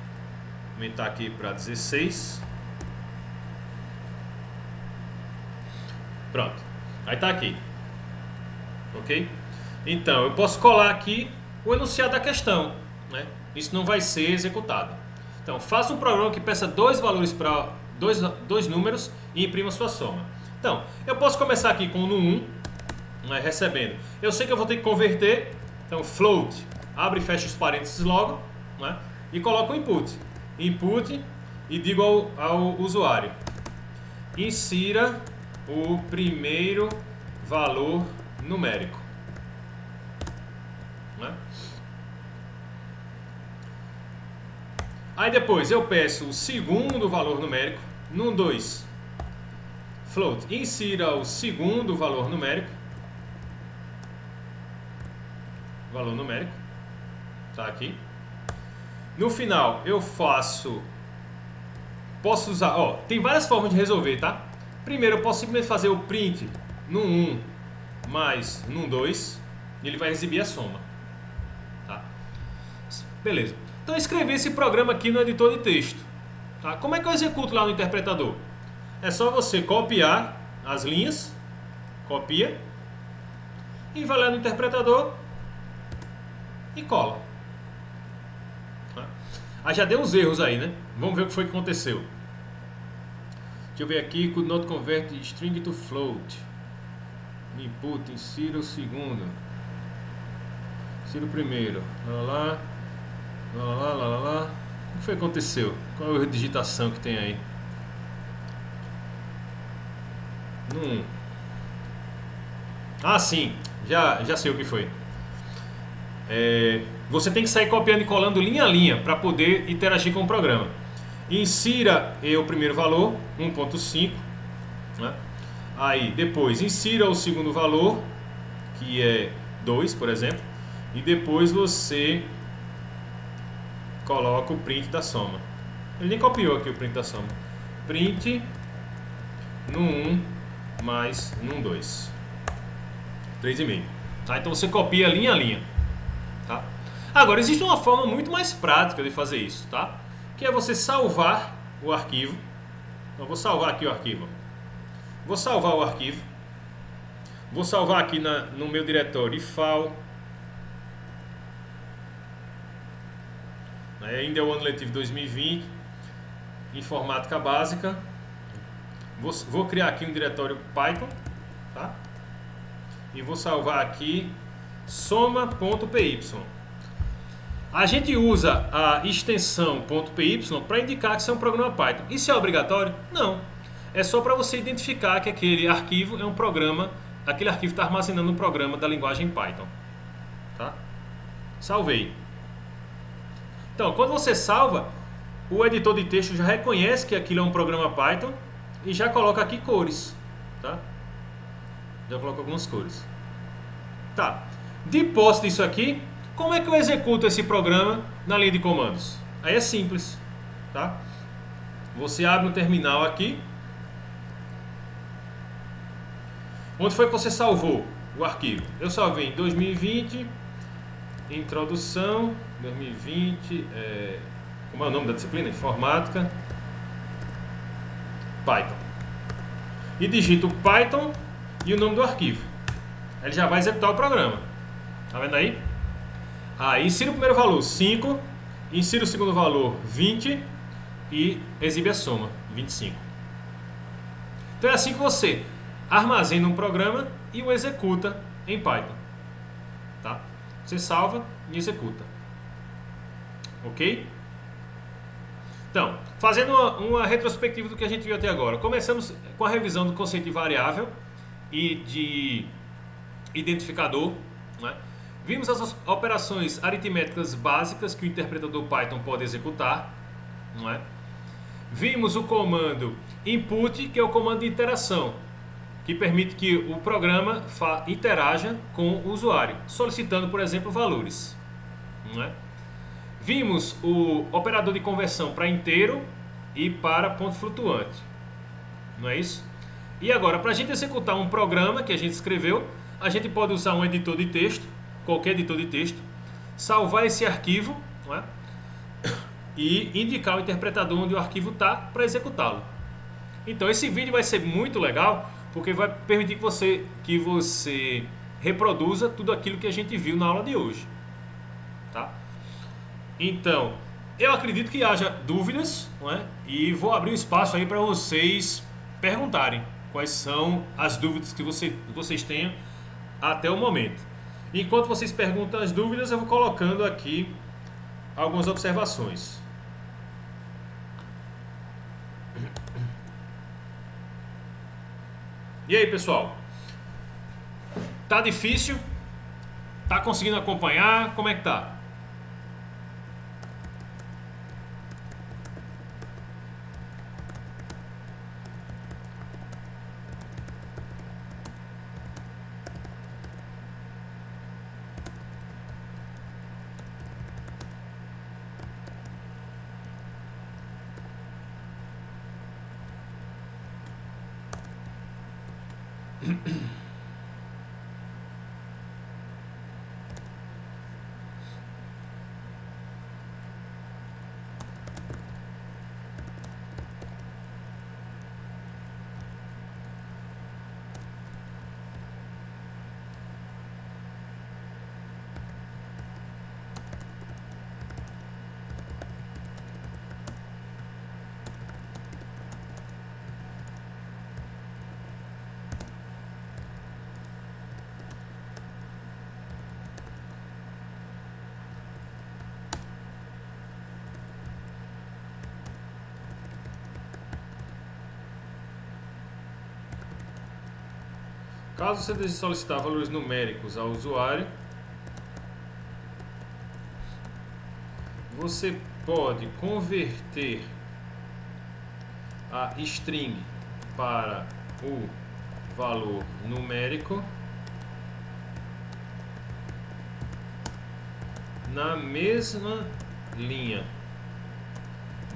Aumentar aqui para 16. Pronto. Aí tá aqui. Ok? Então, eu posso colar aqui o enunciado da questão, né? Isso não vai ser executado. Então, faça um programa que peça 2 valores para dois números e imprima sua soma. Então, eu posso começar aqui com o no 1, né, recebendo. Eu sei que eu vou ter que converter. Então, float, abre e fecha os parênteses logo, né, e coloco o input. Input e digo ao usuário: insira o primeiro valor numérico. Né? Aí depois eu peço o segundo valor numérico. No 2, float, insira o segundo valor numérico. Valor numérico. Tá aqui. No final eu faço... Posso usar... Ó, tem várias formas de resolver, tá? Primeiro eu posso simplesmente fazer o print no 1 mais no 2 e ele vai exibir a soma. Tá? Beleza. Então eu escrevi esse programa aqui no editor de texto. Tá? Como é que eu executo lá no interpretador? É só você copiar as linhas, copia, e vai lá no interpretador e cola. Tá? Aí já deu uns erros aí, né? Vamos ver o que foi que aconteceu. Deixa eu ver aqui. Could not convert string to float. Input, insira o segundo. Insira o primeiro. Lá. O que foi que aconteceu? Qual é a digitação que tem aí? Ah, sim. Já sei o que foi. Você tem que sair copiando e colando linha a linha para poder interagir com o programa. Insira o primeiro valor, 1.5, né? Aí depois insira o segundo valor, que é 2, por exemplo, e depois você coloca o print da soma. Ele nem copiou aqui o print da soma. Print no 1 mais no 2. 3,5. Tá? Então você copia linha a linha. Tá? Agora existe uma forma muito mais prática de fazer isso, tá? Que é você salvar o arquivo. Então vou salvar aqui o arquivo. Vou salvar o arquivo. Vou salvar aqui no meu diretório IFAL. Ainda é o ano letivo 2020. Informática básica. Vou criar aqui um diretório Python. Tá? E vou salvar aqui soma.py. A gente usa a extensão .py para indicar que isso é um programa Python. Isso é obrigatório? Não. É só para você identificar que aquele arquivo é um programa, aquele arquivo está armazenando um programa da linguagem Python. Tá? Salvei. Então, quando você salva, o editor de texto já reconhece que aquilo é um programa Python e já coloca aqui cores. Tá? Já coloca algumas cores. Tá. De posse disso aqui, como é que eu executo esse programa na linha de comandos? Aí é simples, tá? Você abre um terminal aqui. Onde foi que você salvou o arquivo? Eu salvei em 2020, introdução, 2020, como é o nome da disciplina? Informática, Python. E digito Python e o nome do arquivo. ele já vai executar o programa. Tá vendo aí? Aí insira o primeiro valor, 5, insira o segundo valor, 20 e exibe a soma, 25. Então é assim que você armazena um programa e o executa em Python. Tá? Você salva e executa. Ok? Então, fazendo uma retrospectiva do que a gente viu até agora. Começamos com a revisão do conceito de variável e de identificador, né? Vimos as operações aritméticas básicas que o interpretador Python pode executar, não é? Vimos o comando input, que é o comando de interação, que permite que o programa interaja com o usuário, solicitando, por exemplo, valores, não é? Vimos o operador de conversão para inteiro e para ponto flutuante, não é isso? E agora, para a gente executar um programa que a gente escreveu, a gente pode usar um editor de texto, qualquer editor de texto, salvar esse arquivo, não é? E indicar o interpretador onde o arquivo está para executá-lo. Então esse vídeo vai ser muito legal, porque vai permitir que você reproduza tudo aquilo que a gente viu na aula de hoje. Tá? Então, eu acredito que haja dúvidas, não é? E vou abrir um espaço aí para vocês perguntarem quais são as dúvidas que vocês tenham até o momento. Enquanto vocês perguntam as dúvidas, eu vou colocando aqui algumas observações. E aí, pessoal? Tá difícil? Tá conseguindo acompanhar? Como é que tá? Caso você deseje solicitar valores numéricos ao usuário, você pode converter a string para o valor numérico na mesma linha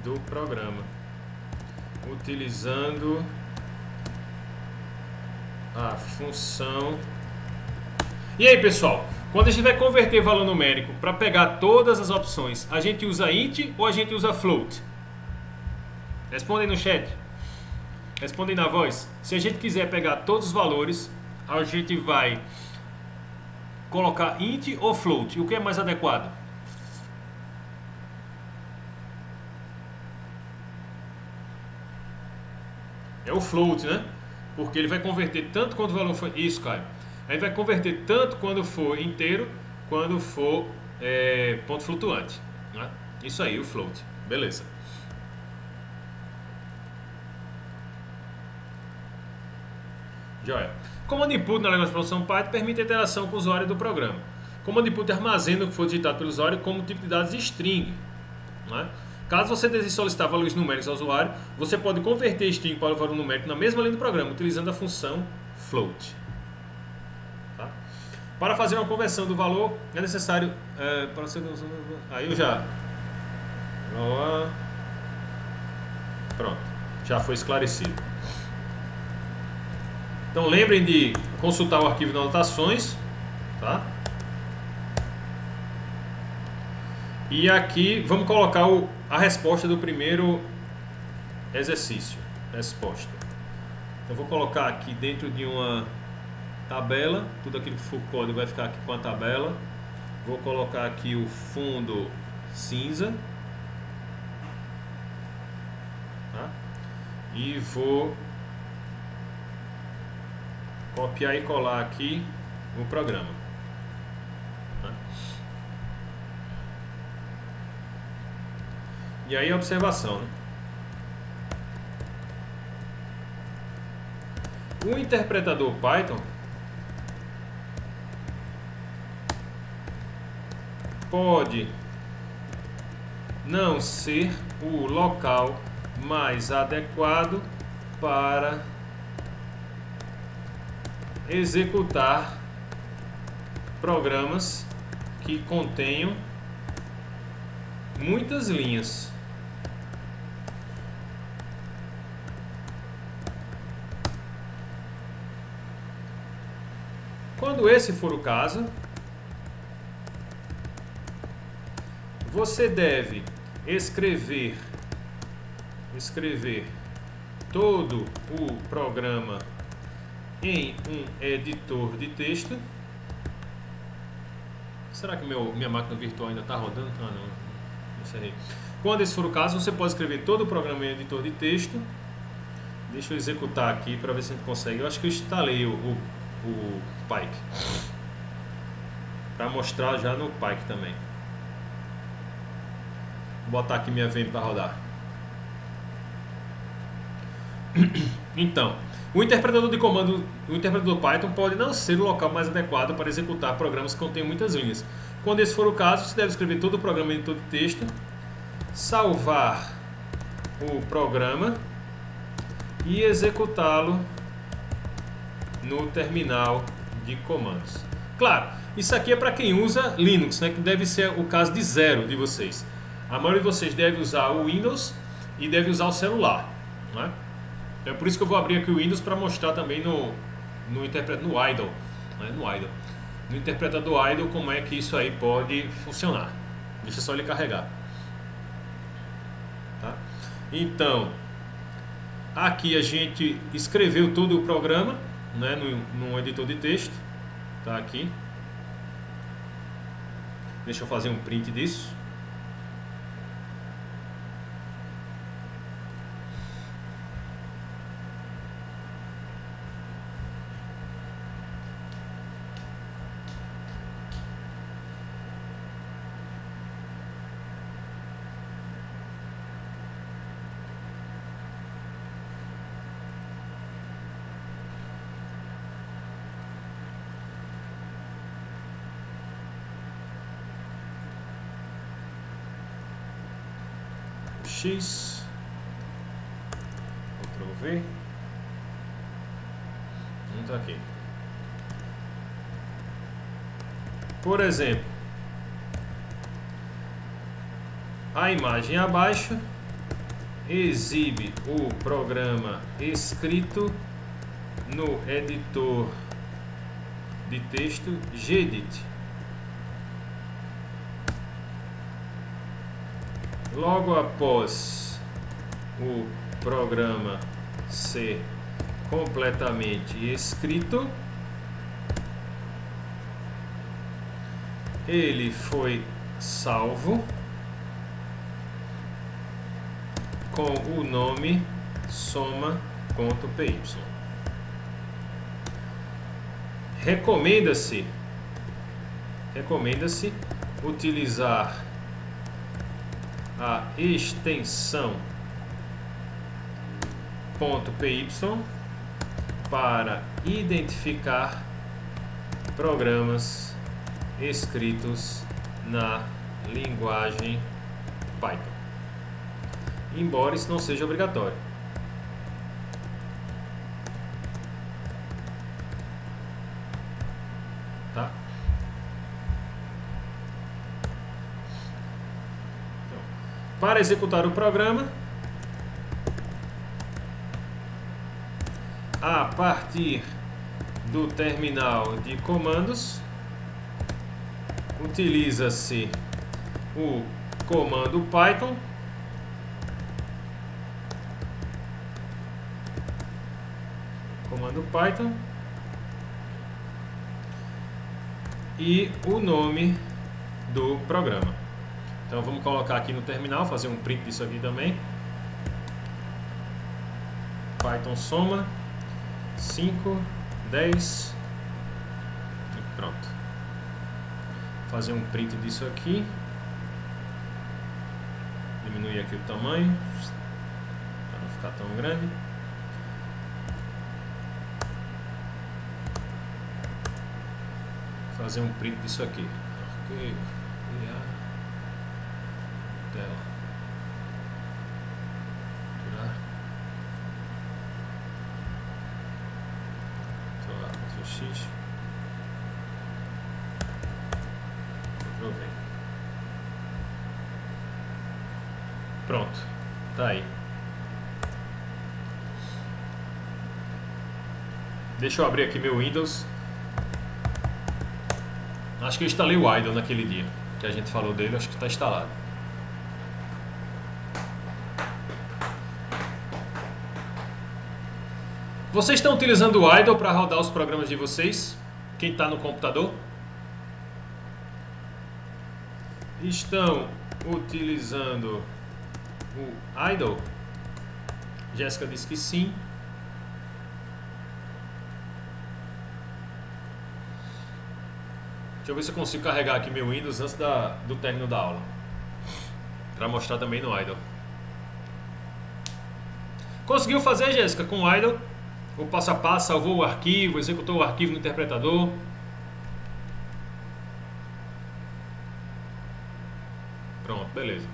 do programa, utilizando a função. E aí, pessoal, quando a gente vai converter valor numérico para pegar todas as opções, a gente usa int ou a gente usa float? Respondem no chat. Respondem na voz. Se a gente quiser pegar todos os valores, a gente vai colocar int ou float. O que é mais adequado? É o float, né? Porque ele vai converter tanto quando o valor for... Isso, Caio. Aí vai converter tanto quando for inteiro, quando for ponto flutuante, né? Isso aí, o float. Beleza. Joia. Comando input na linguagem de programação Python permite a interação com o usuário do programa. Comando input armazena o que for digitado pelo usuário como tipo de dados string, né? Caso você deseje solicitar valores numéricos ao usuário, você pode converter string para o valor numérico na mesma linha do programa, utilizando a função float. Tá? Para fazer uma conversão do valor, é necessário... para ser... Aí eu já... Pronto, já foi esclarecido. Então lembrem de consultar o arquivo de anotações, tá? E aqui vamos colocar a resposta do primeiro exercício. Resposta. Então vou colocar aqui dentro de uma tabela, tudo aquilo que for código vai ficar aqui com a tabela. Vou colocar aqui o fundo cinza, tá? E vou copiar e colar aqui o programa, tá? E aí a observação, né? O interpretador Python pode não ser o local mais adequado para executar programas que contenham muitas linhas. Quando esse for o caso, você deve escrever todo o programa em um editor de texto. Será que minha máquina virtual ainda está rodando? Ah, não, encerrei. Quando esse for o caso, você pode escrever todo o programa em editor de texto. Deixa eu executar aqui para ver se a gente consegue. Eu acho que eu instalei o Pyke para mostrar já no Pyke também. Vou botar aqui minha VM para rodar. Então, o interpretador de comando, o interpretador Python pode não ser o local mais adequado para executar programas que contêm muitas linhas. Quando esse for o caso, você deve escrever todo o programa em editor de texto, salvar o programa e executá-lo no terminal de comandos. Claro, isso aqui é para quem usa Linux, né, que deve ser o caso de zero de vocês. A maioria de vocês deve usar o Windows e deve usar o celular, né? É por isso que eu vou abrir aqui o Windows para mostrar também no idle, né? No interpretador idle, como é que isso aí pode funcionar. Deixa só ele carregar, tá? Então, aqui a gente escreveu todo o programa, né, no editor de texto, tá aqui. Deixa eu fazer um print disso. X, Ctrl V, vamos aqui. Por exemplo, a imagem abaixo exibe o programa escrito no editor de texto Gedit. Logo após o programa ser completamente escrito, ele foi salvo com o nome soma.py. Recomenda-se utilizar a extensão .py para identificar programas escritos na linguagem Python, embora isso não seja obrigatório. Tá? Para executar o programa, a partir do terminal de comandos, utiliza-se o comando Python e o nome do programa. Então vamos colocar aqui no terminal, fazer um print disso aqui também. Python soma 5, 10 e pronto. Fazer um print disso aqui. Diminuir aqui o tamanho para não ficar tão grande. Fazer um print disso aqui. Ok. Criar tela. Tirar. Ctrl X. Ctrl V. Pronto. Tá aí. Deixa eu abrir aqui meu Windows. Acho que eu instalei o Idle naquele dia que a gente falou dele, acho que está instalado. Vocês estão utilizando o Idle para rodar os programas de vocês? Quem está no computador? Estão utilizando o Idle? Jéssica disse que sim. Deixa eu ver se eu consigo carregar aqui meu Windows antes do término da aula, para mostrar também no Idle. Conseguiu fazer, Jéssica, com o Idle? O passo a passo, salvou o arquivo, executou o arquivo no interpretador. Pronto, beleza.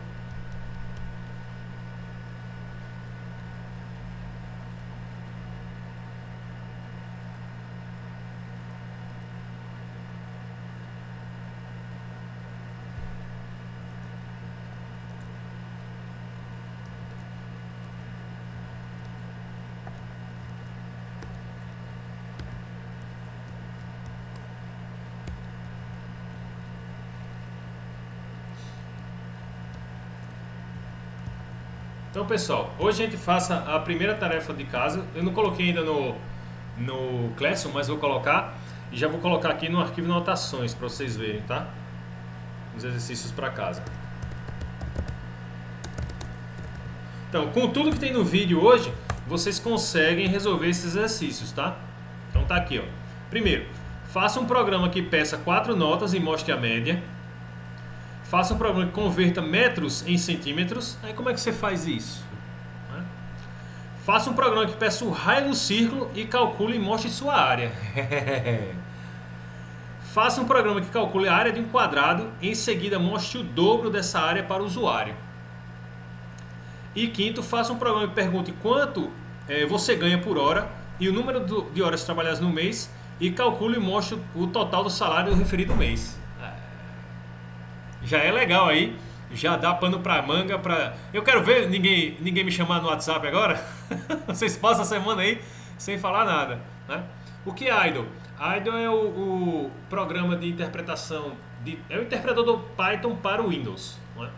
Então, pessoal, hoje a gente faça a primeira tarefa de casa. Eu não coloquei ainda no Classroom, mas vou colocar. E já vou colocar aqui no arquivo de anotações para vocês verem, tá? Os exercícios para casa. Então, com tudo que tem no vídeo hoje, vocês conseguem resolver esses exercícios, tá? Então tá aqui, ó. Primeiro, faça um programa que peça 4 notas e mostre a média. Faça um programa que converta metros em centímetros. Aí como é que você faz isso? Faça um programa que peça o raio do círculo e calcule e mostre sua área. Faça um programa que calcule a área de um quadrado e em seguida mostre o dobro dessa área para o usuário. E quinto, faça um programa que pergunte quanto você ganha por hora e o número de horas trabalhadas no mês e calcule e mostre o total do salário do referido mês. Já é legal aí, já dá pano pra manga pra... Eu quero ver ninguém me chamar no WhatsApp agora. Vocês passam a semana aí sem falar nada, né? O que é Idle? Idle é o programa de interpretação, é o interpretador Python para o Windows, não é?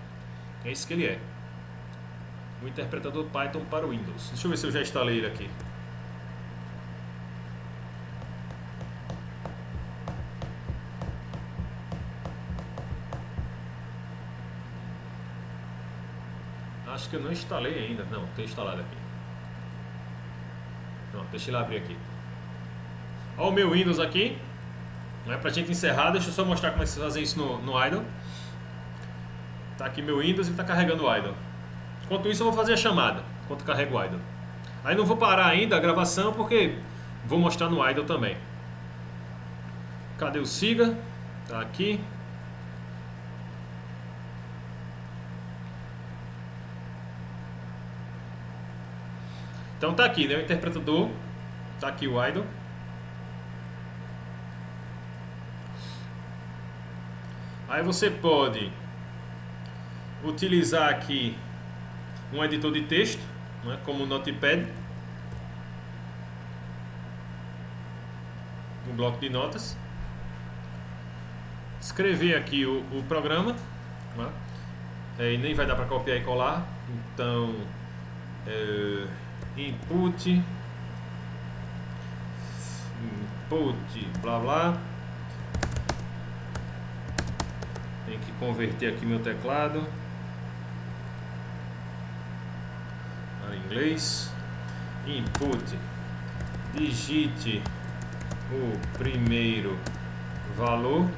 É isso que ele é. O interpretador Python para o Windows. Deixa eu ver se eu já instalei ele aqui. Acho que eu não instalei ainda. Não, tem instalado aqui. Não, deixa ele abrir aqui. Olha o meu Windows aqui. Pra gente encerrar, deixa eu só mostrar como é que você faz isso no Idle. Tá aqui meu Windows e está carregando o Idle. Enquanto isso eu vou fazer a chamada, enquanto carrego o Idle. Aí não vou parar ainda a gravação porque vou mostrar no Idle também. Cadê o siga? Tá aqui. Então tá aqui, né? O interpretador. Tá aqui o Idle. Aí você pode utilizar aqui um editor de texto, né, como o Notepad, um bloco de notas, escrever aqui o programa, né, e nem vai dar para copiar e colar, então input blá blá Tem que converter aqui meu teclado para inglês. Input. Digite o primeiro valor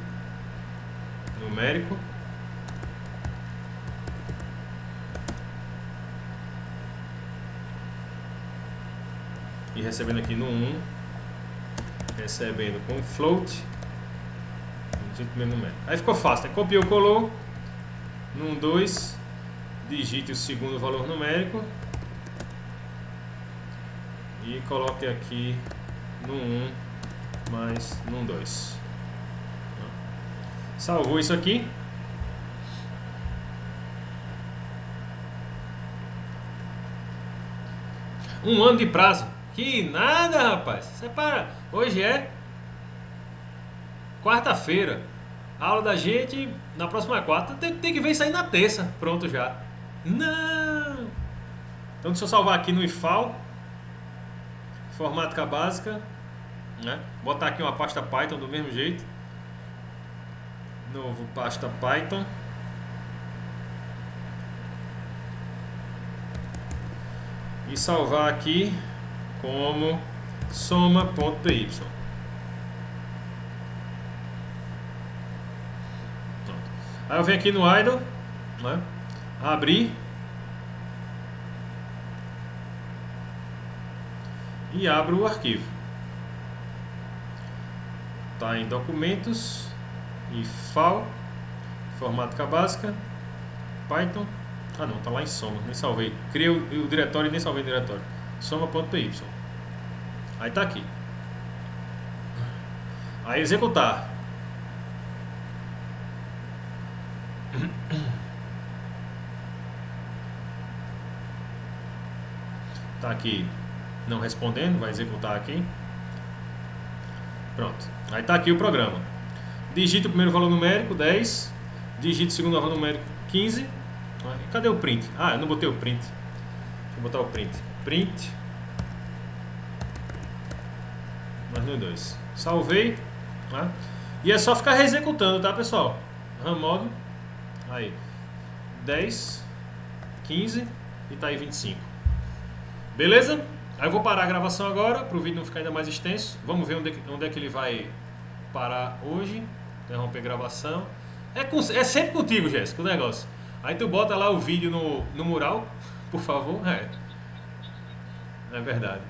numérico. E recebendo aqui no 1, recebendo com float, digite o primeiro numérico. Aí ficou fácil, né? Copiou, colou. No 2, digite o segundo valor numérico. E coloque aqui no 1 mais no 2. Salvou isso aqui. Um ano de prazo. Que nada, rapaz. Separa. Hoje é quarta-feira. A aula da gente na próxima quarta. Tem que ver isso aí na terça. Pronto já. Não. Então deixa eu salvar aqui no IFAL. Informática básica. Né? Botar aqui uma pasta Python do mesmo jeito. Novo pasta Python. E salvar aqui como soma.py. Aí eu venho aqui no idle, né? Abrir e abro o arquivo. Tá em documentos e file, informática básica, Python. Ah não, tá lá em soma, nem salvei. Criei o diretório e nem salvei o diretório. Soma.py. Aí tá aqui. Aí executar. Tá aqui não respondendo, vai executar aqui. Pronto. Aí tá aqui o programa. Digita o primeiro valor numérico, 10. Digita o segundo valor numérico, 15. Cadê o print? Ah, eu não botei o print. Deixa eu botar o print. Print. Mais no 2. Salvei. Tá? E é só ficar reexecutando, tá, pessoal? RAM modo. Aí. 10. 15. E tá aí 25. Beleza? Aí eu vou parar a gravação agora, para o vídeo não ficar ainda mais extenso. Vamos ver onde é que ele vai parar hoje. Interromper a gravação. É sempre contigo, Jéssica, o negócio. Aí tu bota lá o vídeo no mural, por favor. É verdade.